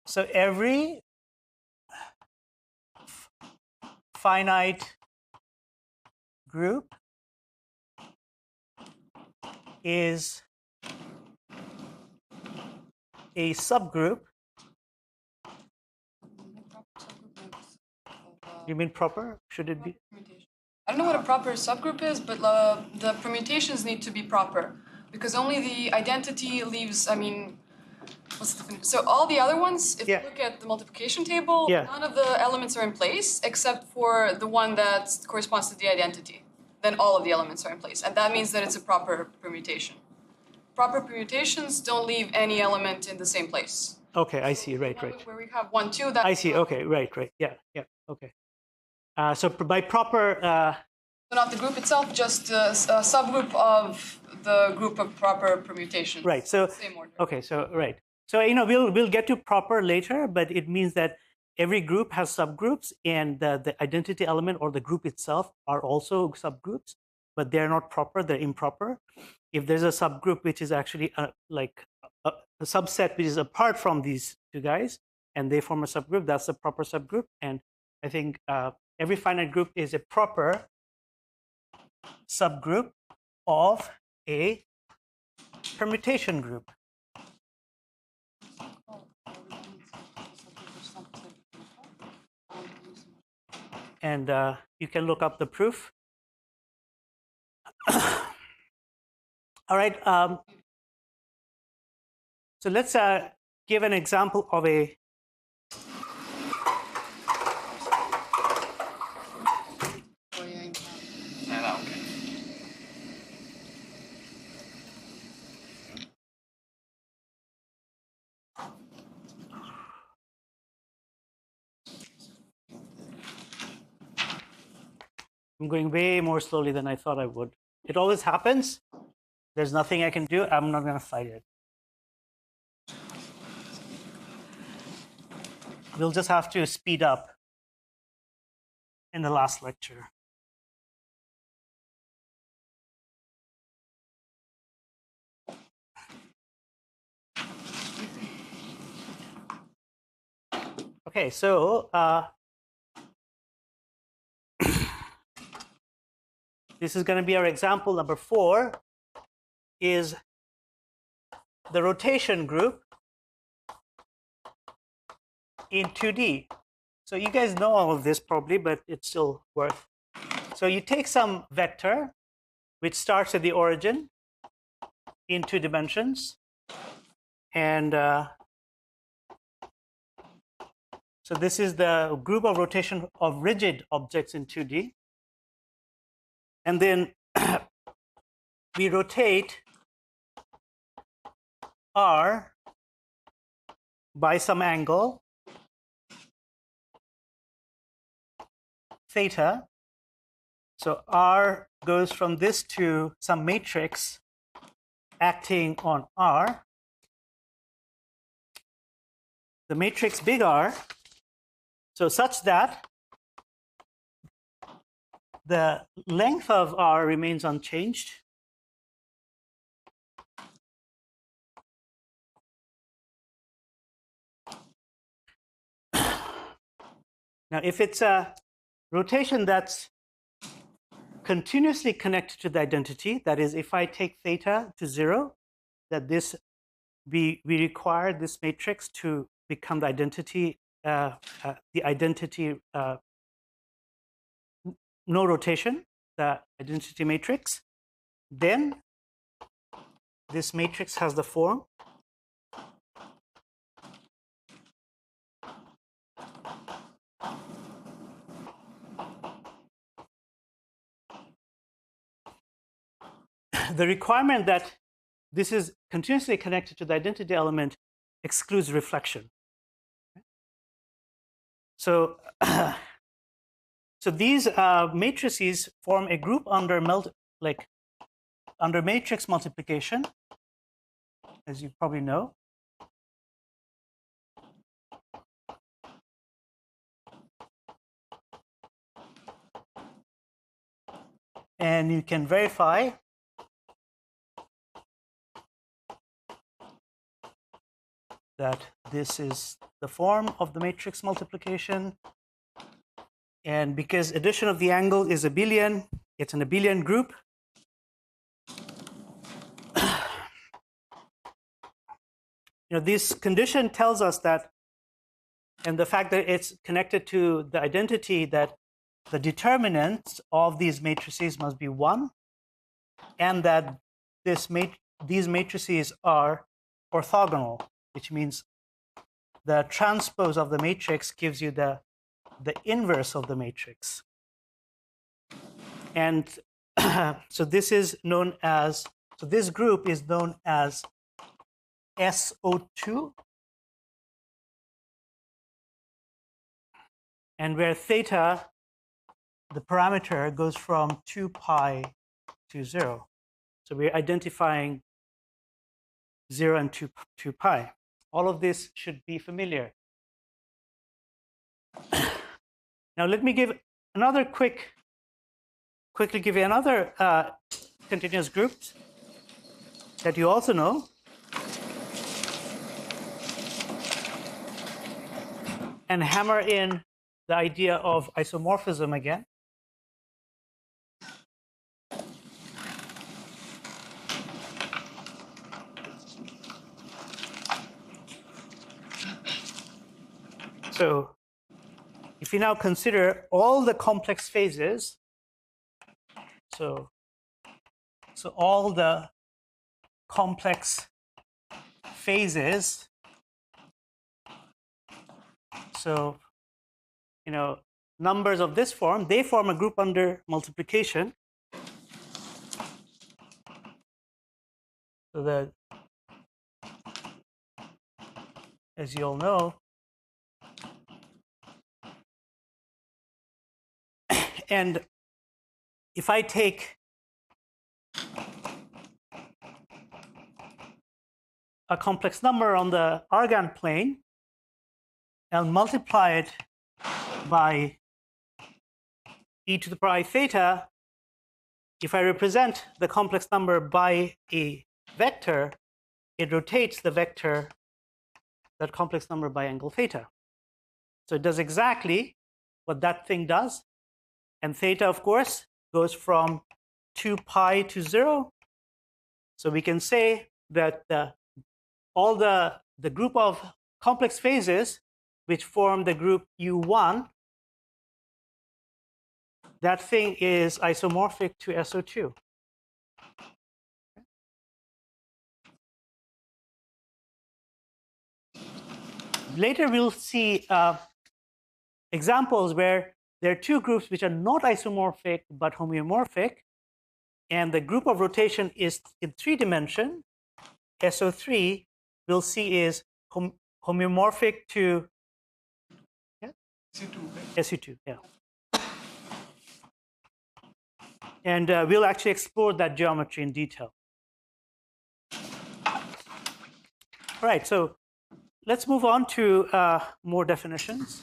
so every finite group is a subgroup. You mean proper? Should it be? I don't know what a proper subgroup is, but the permutations need to be proper because only the identity leaves. I mean, what's the definition? So all the other ones, if you look at the multiplication table, none of the elements are in place except for the one that corresponds to the identity. Then all of the elements are in place, and that means that it's a proper permutation. Proper permutations don't leave any element in the same place. Okay, I see. Right. Where we have 1, 2. That I see. Okay, right. Yeah. Okay. So by proper. So not the group itself, just a subgroup of the group of proper permutations. Right. So same order. Okay. So right. So we'll get to proper later, but it means that every group has subgroups, and the identity element or the group itself are also subgroups, but they're not proper. They're improper. If there's a subgroup which is actually like a subset which is apart from these two guys, and they form a subgroup, that's a proper subgroup. And I think every finite group is a proper subgroup of a permutation group. And you can look up the proof. All right. So let's give an example of a I'm going way more slowly than I thought I would. It always happens. There's nothing I can do. I'm not going to fight it. We'll just have to speed up in the last lecture. Okay, so this is going to be our example number 4, is the rotation group in 2D. So you guys know all of this probably, but it's still worth. So you take some vector which starts at the origin in 2 dimensions, and so this is the group of rotation of rigid objects in 2D. And then we rotate R by some angle, theta. So R goes from this to some matrix acting on R. The matrix big R, so such that the length of R remains unchanged. Now, if it's a rotation that's continuously connected to the identity, that is, if I take theta to 0, that this we require this matrix to become the identity no rotation, the identity matrix, then this matrix has the form the requirement that this is continuously connected to the identity element excludes reflection. So, so these matrices form a group under under matrix multiplication, as you probably know. And you can verify that this is the form of the matrix multiplication. And because addition of the angle is abelian, it's an abelian group. This condition tells us that, and the fact that it's connected to the identity, that the determinants of these matrices must be 1, and that these matrices are orthogonal, which means the transpose of the matrix gives you the inverse of the matrix. And so this is known as, so this group is known as SO2, and where theta, the parameter, goes from 2 pi to 0. So we're identifying 0 and 2 pi. All of this should be familiar. Now let me give another quickly give you another continuous group that you also know. And hammer in the idea of isomorphism again. So if you now consider all the complex phases, so all the complex phases, so numbers of this form, they form a group under multiplication. So that, as you all know, and if I take a complex number on the Argand plane and multiply it by e to the power I theta, if I represent the complex number by a vector, it rotates the vector, that complex number, by angle theta. So it does exactly what that thing does. And theta, of course, goes from 2 pi to 0. So we can say that all the group of complex phases which form the group U1, that thing is isomorphic to SO2. Later we'll see examples where there are two groups which are not isomorphic but homeomorphic, and the group of rotation is in 3 dimension. SO3 we'll see is homeomorphic to SU2, yeah. And we'll actually explore that geometry in detail. All right, so let's move on to more definitions.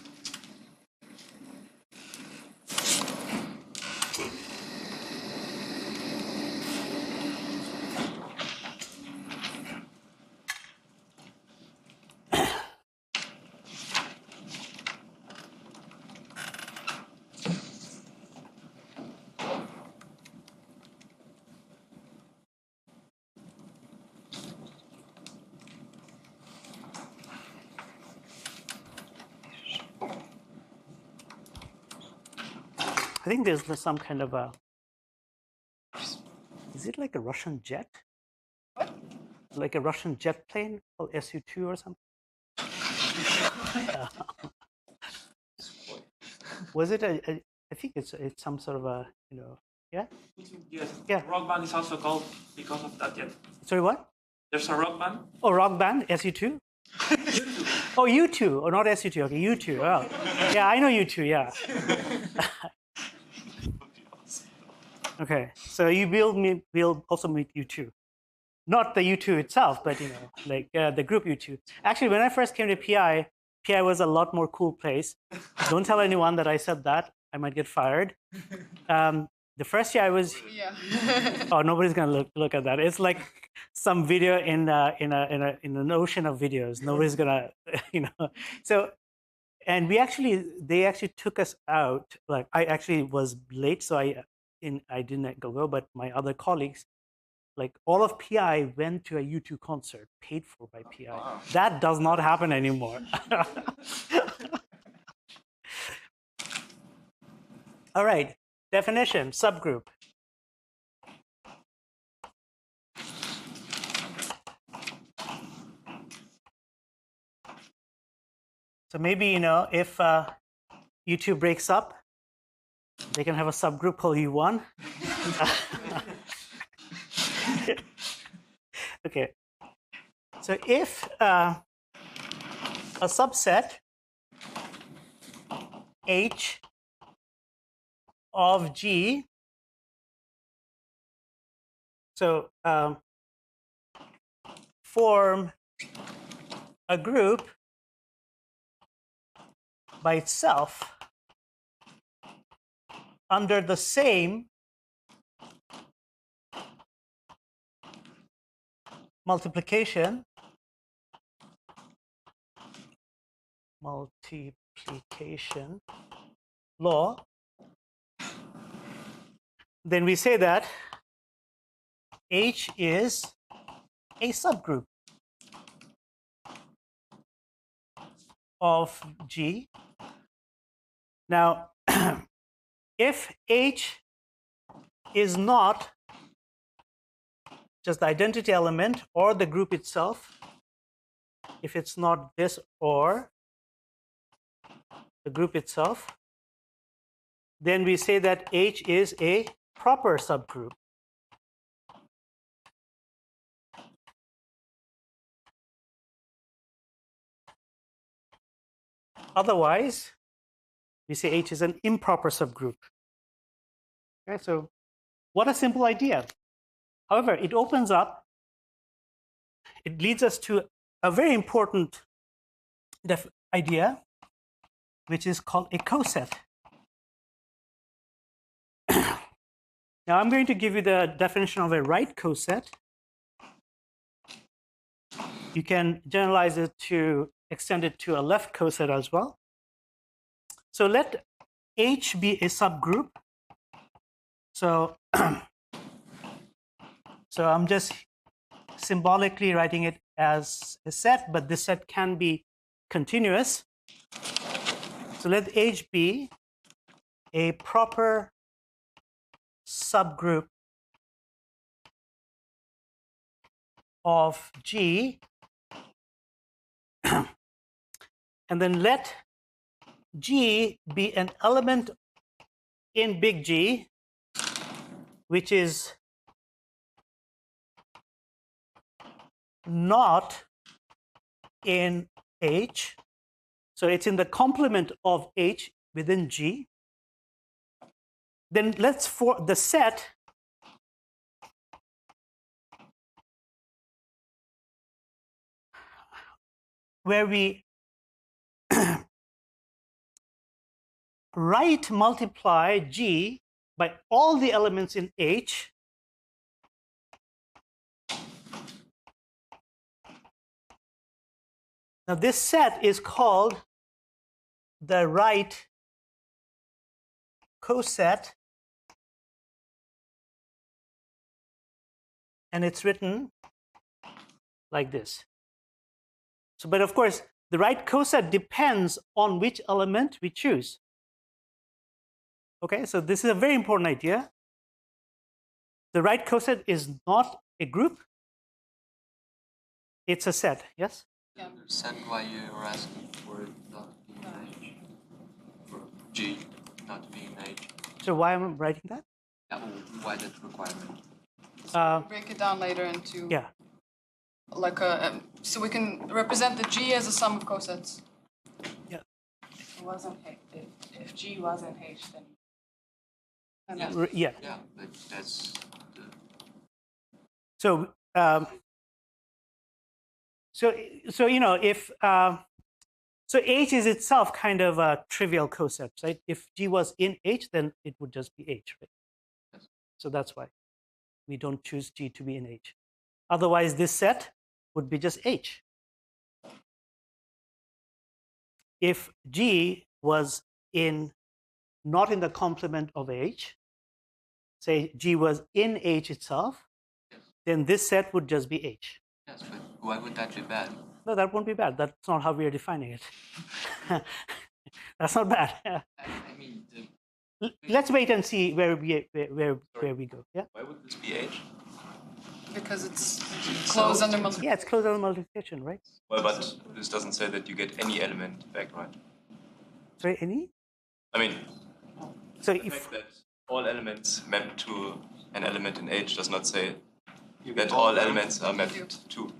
I think there's some kind of a, is it like a Russian jet? What? Like a Russian jet plane called Su-2 or something? Was it I think it's some sort of a, Yeah? Yes. Yeah. Rock band is also called because of that, yet. Sorry, what? There's a rock band. Oh, rock band, SU2? Oh, U2, or not SU2, okay, U2. Oh. Yeah, I know U2, yeah. Okay, so you will also meet U2. Not the U2 itself, but you know, like the group U2. Actually, when I first came to PI, PI was a lot more cool place. Don't tell anyone that I said that. I might get fired. The first year I was, Yeah. oh, nobody's gonna look at that. It's like some video in an ocean of videos. Nobody's gonna, you know. So, and they actually took us out. Like I actually was late, so I didn't go, but my other colleagues, like all of PI went to a U2 concert paid for by PI. Wow. That does not happen anymore. All right, definition, subgroup. So maybe, you know, if U2 breaks up, they can have a subgroup called U1. Okay. So if a subset H of G, so form a group by itself under the same multiplication law, then we say that H is a subgroup of G. Now, if H is not just the identity element or the group itself, if it's not this or the group itself, then we say that H is a proper subgroup. Otherwise, we say H is an improper subgroup. Okay, so what a simple idea. However, it opens up, it leads us to a very important idea, which is called a coset. Now I'm going to give you the definition of a right coset. You can generalize it to extend it to a left coset as well. So let H be a subgroup. So, so I'm just symbolically writing it as a set, but this set can be continuous. So let H be a proper subgroup of G, and then let G be an element in big G, which is not in H. So it's in the complement of H within G. Then let's for the set where we right multiply G by all the elements in H. Now this set is called the right coset, and it's written like this. So, but of course, the right coset depends on which element we choose. Okay, so this is a very important idea. The right coset is not a group, it's a set, yes? I understand why you're asking for it not to be in H. For G not to be in H. So why am I writing that? Why that requirement? Break it down later into Yeah. like a so we can represent the G as a sum of cosets. Yeah. If it wasn't if G wasn't H, then Yeah. Yeah, but that's the So so you know if so H is itself kind of a trivial coset, right? If G was in H, then it would just be H, right? Yes. So that's why we don't choose G to be in H. Otherwise, this set would be just H. If G was not in the complement of H, say G was in H itself, yes. then this set would just be H. Yes, but why would that be bad? No, that won't be bad. That's not how we are defining it. That's not bad. I mean, Let's wait and see where we go. Yeah. Why would this be H? Because it's closed under multiplication. Yeah, it's closed under multiplication, right? Well, but this doesn't say that you get any element back, right? Sorry, any? I mean, So the if fact that all elements map to an element in H does not say that all elements are mapped to.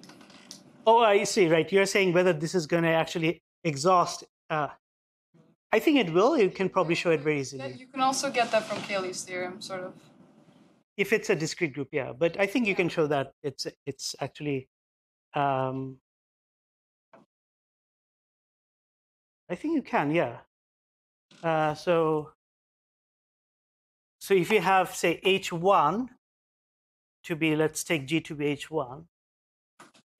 oh, I see. Right, you're saying whether this is going to actually exhaust. I think it will. You can probably show it very Yeah, easily. you can also get that from Cayley's theorem, sort of. If it's a discrete group, yeah. But I think you can show that it's actually. I think you can, yeah. So if you have, say, H1 to be, let's take G to be H1,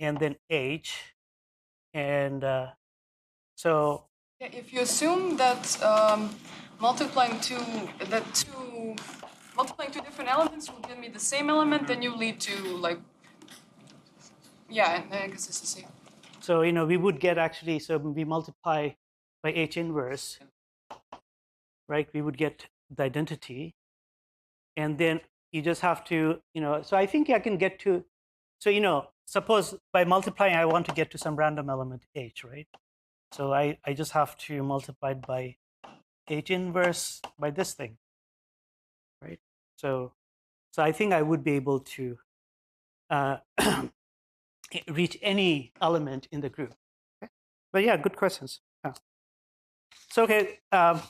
and then H, and so. Yeah, if you assume that multiplying two different elements will give me the same element, then you lead to like inconsistency. So you know we would get actually, so we multiply by H inverse, right? We would get the identity, and then you just have to, you know. So I think I can get to, so you know, suppose by multiplying I want to get to some random element H, right? So I just have to multiply it by H inverse by this thing, right? So I think I would be able to reach any element in the group. Okay? But yeah, good questions. Yeah. So okay, now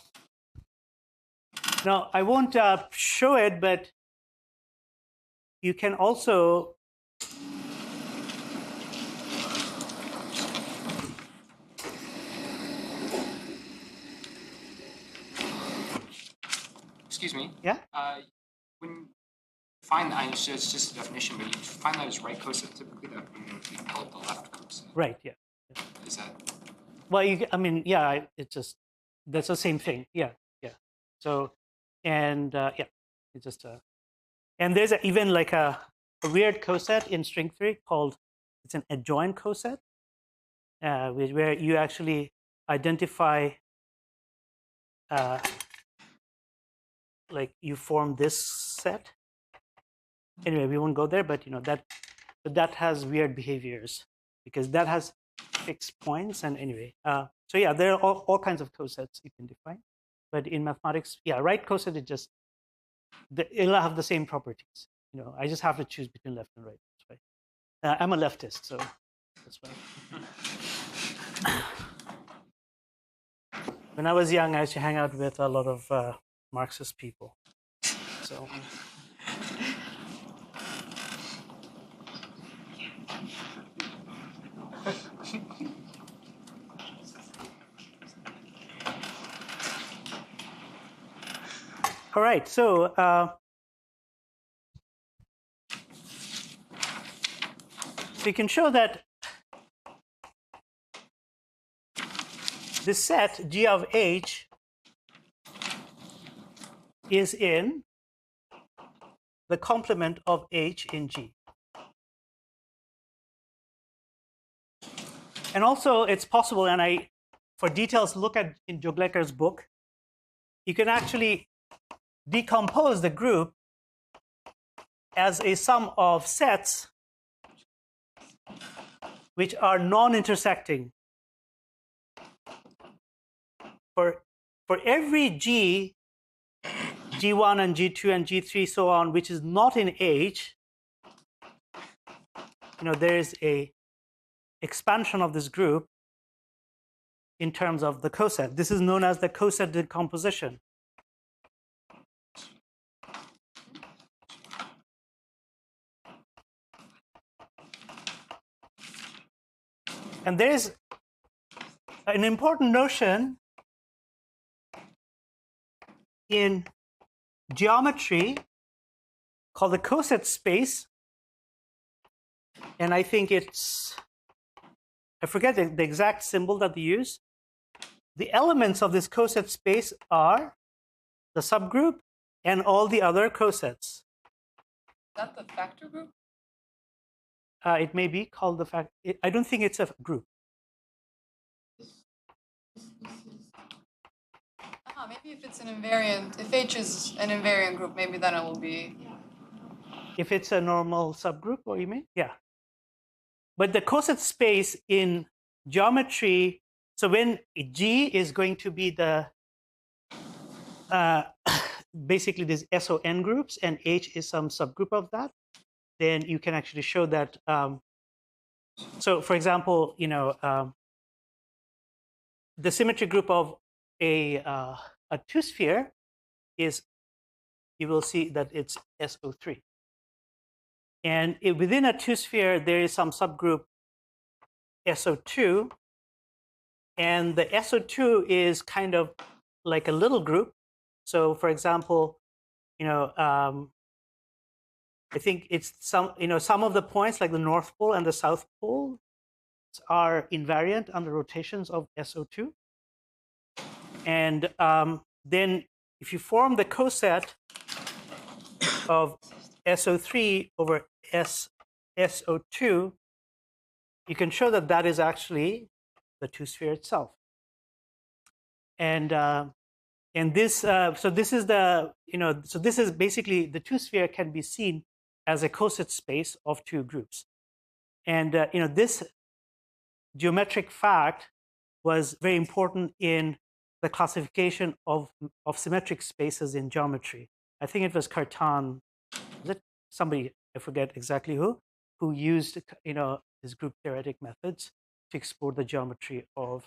I won't show it, but you can also Excuse me. Yeah. When you find that, it's just a definition, but you find that as right coset, typically that would be called the left coset. Right. Yeah. Is that? Well, I mean, yeah. It's just that's the same thing. Yeah. Yeah. So, and yeah, it's just and there's even like a weird coset in string theory called it's an adjoint coset, where you actually identify. Like you form this set. Anyway, we won't go there, but you know that has weird behaviors because that has fixed points. And anyway, so yeah, there are all kinds of cosets you can define, but in mathematics, yeah, right coset is just it'll have the same properties. You know, I just have to choose between left and right. That's why I'm a leftist, so that's why. When I was young, I used to hang out with a lot of Marxist people. So. All right, so you can show that this set G of H is in the complement of H in G. And also it's possible, and for details, look at in Joglecker's book, you can actually decompose the group as a sum of sets which are non-intersecting. For every G G1 and G2 and G3 so on, which is not in H, there is a expansion of this group in terms of the coset. This is known as the coset decomposition. And there's an important notion in geometry called the coset space. And I think I forget the exact symbol that they use. The elements of this coset space are the subgroup and all the other cosets. Is that the factor group? It may be called the factor. I don't think it's a group. Maybe if it's an invariant, if H is an invariant group, maybe then it will be. If it's a normal subgroup, what you mean? Yeah. But the coset space in geometry, so when G is going to be the, basically these SON groups and H is some subgroup of that, then you can actually show that. So for example, the symmetry group of a two-sphere is, you will see that it's SO3. And within a two-sphere, there is some subgroup SO2. And the SO2 is kind of like a little group. So for example, I think it's some of the points like the North Pole and the South Pole are invariant under rotations of SO2. And then if you form the coset of SO3 over SO2, you can show that that is actually the two-sphere itself. And this, so this is the, so this is basically the two-sphere can be seen as a coset space of two groups. And this geometric fact was very important in the classification of symmetric spaces in geometry. I think it was Cartan, was it somebody, I forget exactly who used these group theoretic methods to explore the geometry of,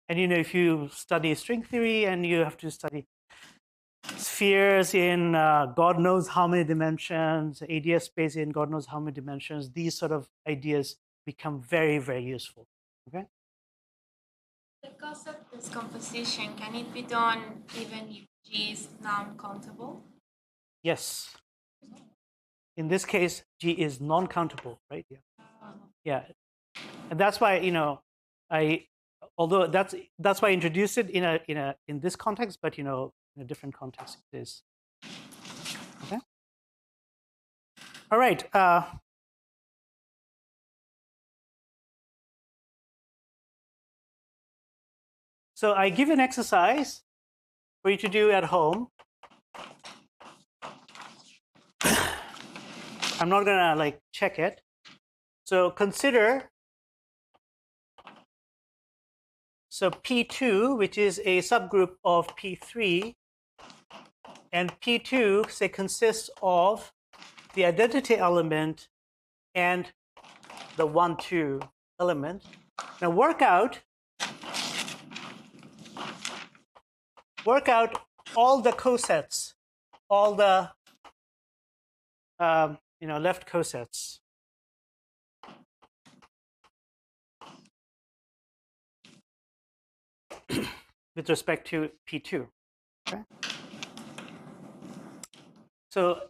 and if you study string theory and you have to study spheres in God knows how many dimensions, ADS space in God knows how many dimensions, these sort of ideas become very, very useful. Okay. The coset decomposition, can it be done even if G is non-countable? Yes. In this case, G is non-countable, right? Yeah. Yeah. And that's why, although that's why I introduced it in this context, but in a different context it is. Okay. All right. So I give an exercise for you to do at home. I'm not gonna check it. So consider, so P2, which is a subgroup of P3, and P2 say consists of the identity element and the 1,2 element. Now work out all the cosets, all the left cosets. With respect to P2. Okay? So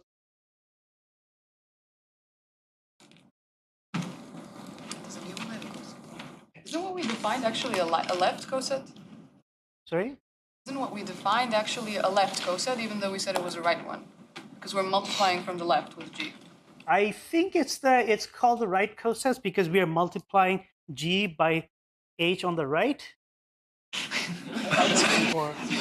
isn't what we defined actually a left coset? Sorry? Isn't what we defined actually a left coset, even though we said it was a right one? Because we're multiplying from the left with G. I think it's called the right coset because we are multiplying G by H on the right.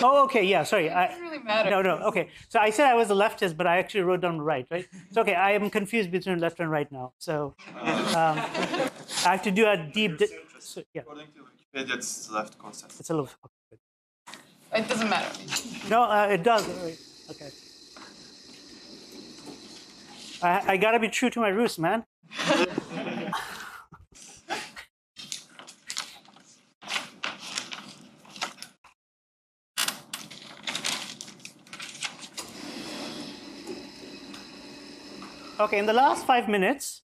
Oh, okay, yeah, sorry. It doesn't really matter. No, okay. So I said I was a leftist, but I actually wrote down right? It's okay, I am confused between left and right now. So I have to do a deep... yeah. According to Wikipedia, it's left concept. It's a little... It doesn't matter. No, it does. Okay. I gotta be true to my roots, man. Okay, in the last 5 minutes,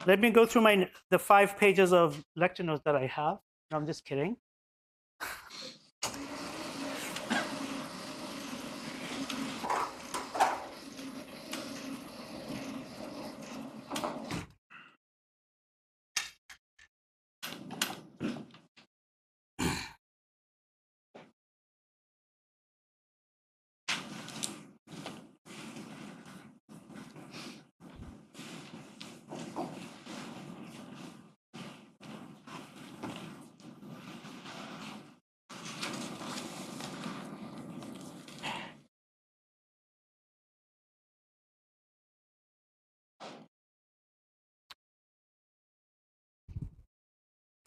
let me go through the 5 pages of lecture notes that I have. No, I'm just kidding.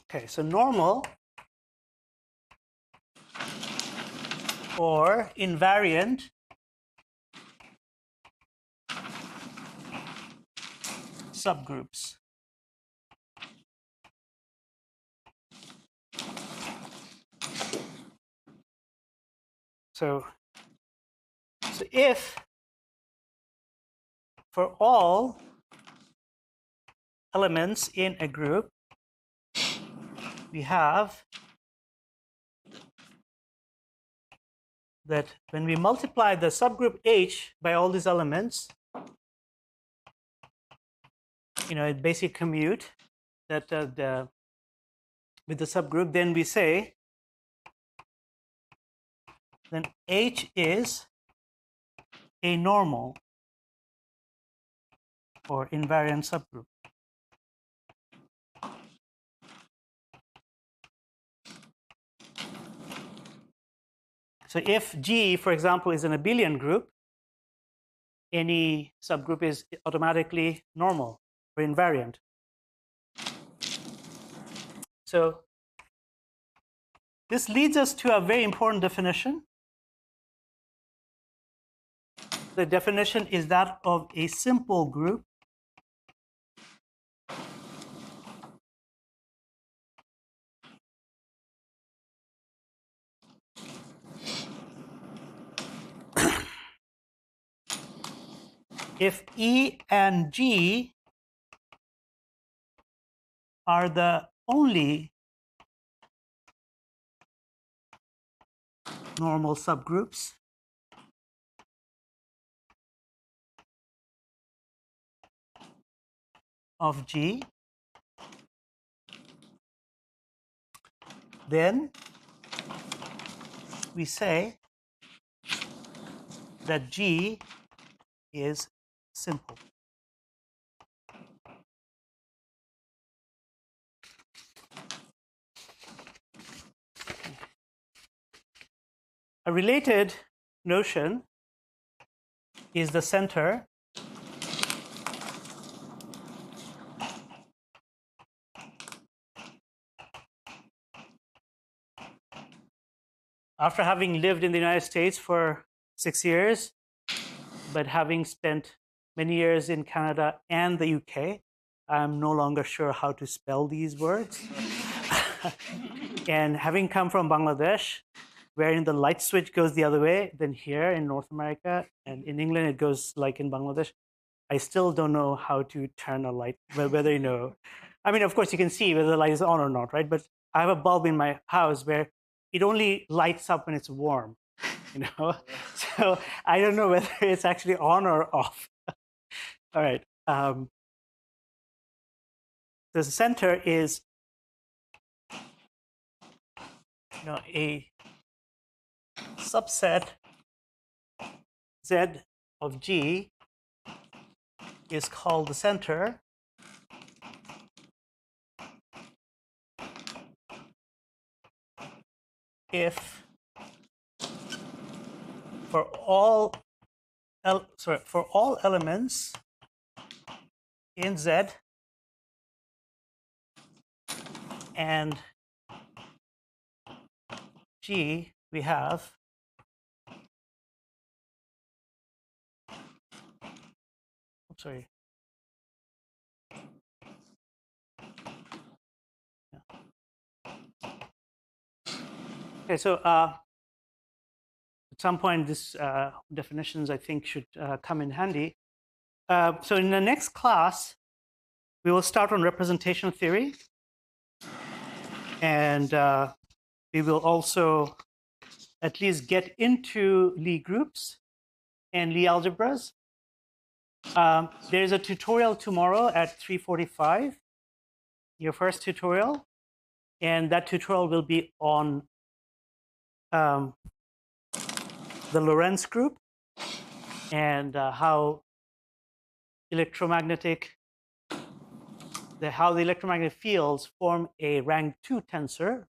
Okay, so normal or invariant subgroups. So if for all elements in a group, we have that when we multiply the subgroup H by all these elements, it basically commute that with the subgroup, then we say then H is a normal or invariant subgroup. So if G, for example, is an abelian group, any subgroup is automatically normal or invariant. So this leads us to a very important definition. The definition is that of a simple group if E and G are the only normal subgroups of G, then we say that G is simple. A related notion is the center after having lived in the United States for 6 years, but having spent many years in Canada and the UK, I'm no longer sure how to spell these words. And having come from Bangladesh, wherein the light switch goes the other way than here in North America, and in England it goes like in Bangladesh, I still don't know how to turn a light, whether I mean, of course you can see whether the light is on or not, right? But I have a bulb in my house where it only lights up when it's warm, So I don't know whether it's actually on or off. All right. The center is a subset Z of G is called the center if for all elements in Z and G we have sorry. Okay, so at some point, this definitions I think should come in handy. So in the next class, we will start on representation theory, and we will also at least get into Lie groups and Lie algebras. There's a tutorial tomorrow at 3:45, your first tutorial, and that tutorial will be on the Lorentz group and how the electromagnetic fields form a rank 2 tensor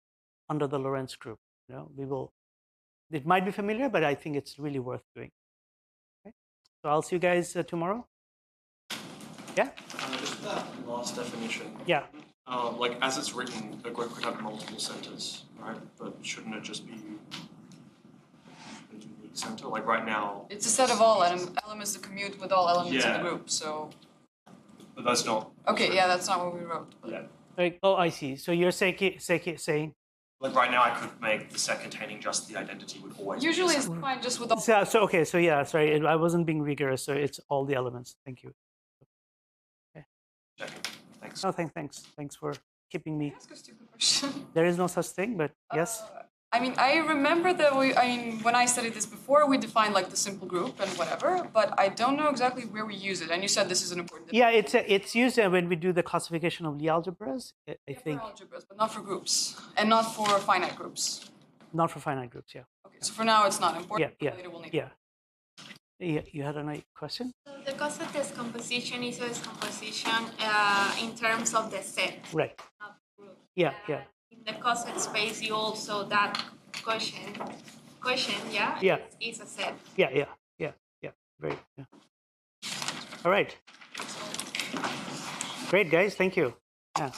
under the Lorentz group. You know, it might be familiar, but I think it's really worth doing. Okay? So I'll see you guys tomorrow. Yeah? Just that last definition. Yeah. Like as it's written, a group could have multiple centers, right? But shouldn't it just be a unique center? Like right now. It's a set of all elements that commute with all elements in the group. So. But that's not. Okay, yeah, that's not what we wrote. Yeah. Like, oh, I see. So you're saying. Like right now, I could make the set containing just the identity would always. Usually, it's fine just with all. So okay, so yeah, sorry, I wasn't being rigorous. So it's all the elements. Thank you. Okay. Thanks. Oh, thanks for keeping me. Can I ask a stupid question? There is no such thing, but yes. I mean, I remember that when I studied this before, we defined like the simple group and whatever, but I don't know exactly where we use it. And you said this is an important. Yeah, it's used when we do the classification of Lie algebras. I think. For algebras, but not for groups, and not for finite groups. Not for finite groups, yeah. Okay, so for now it's not important. Yeah, later we'll need yeah. Yeah, you had a question? So the coset descomposition is a descomposition in terms of the set. Right. Not group. Yeah. In the coset space, you also that quotient, yeah? Yeah. Is a set. Yeah. Great. Yeah. All right. Great, guys. Thank you. Yeah.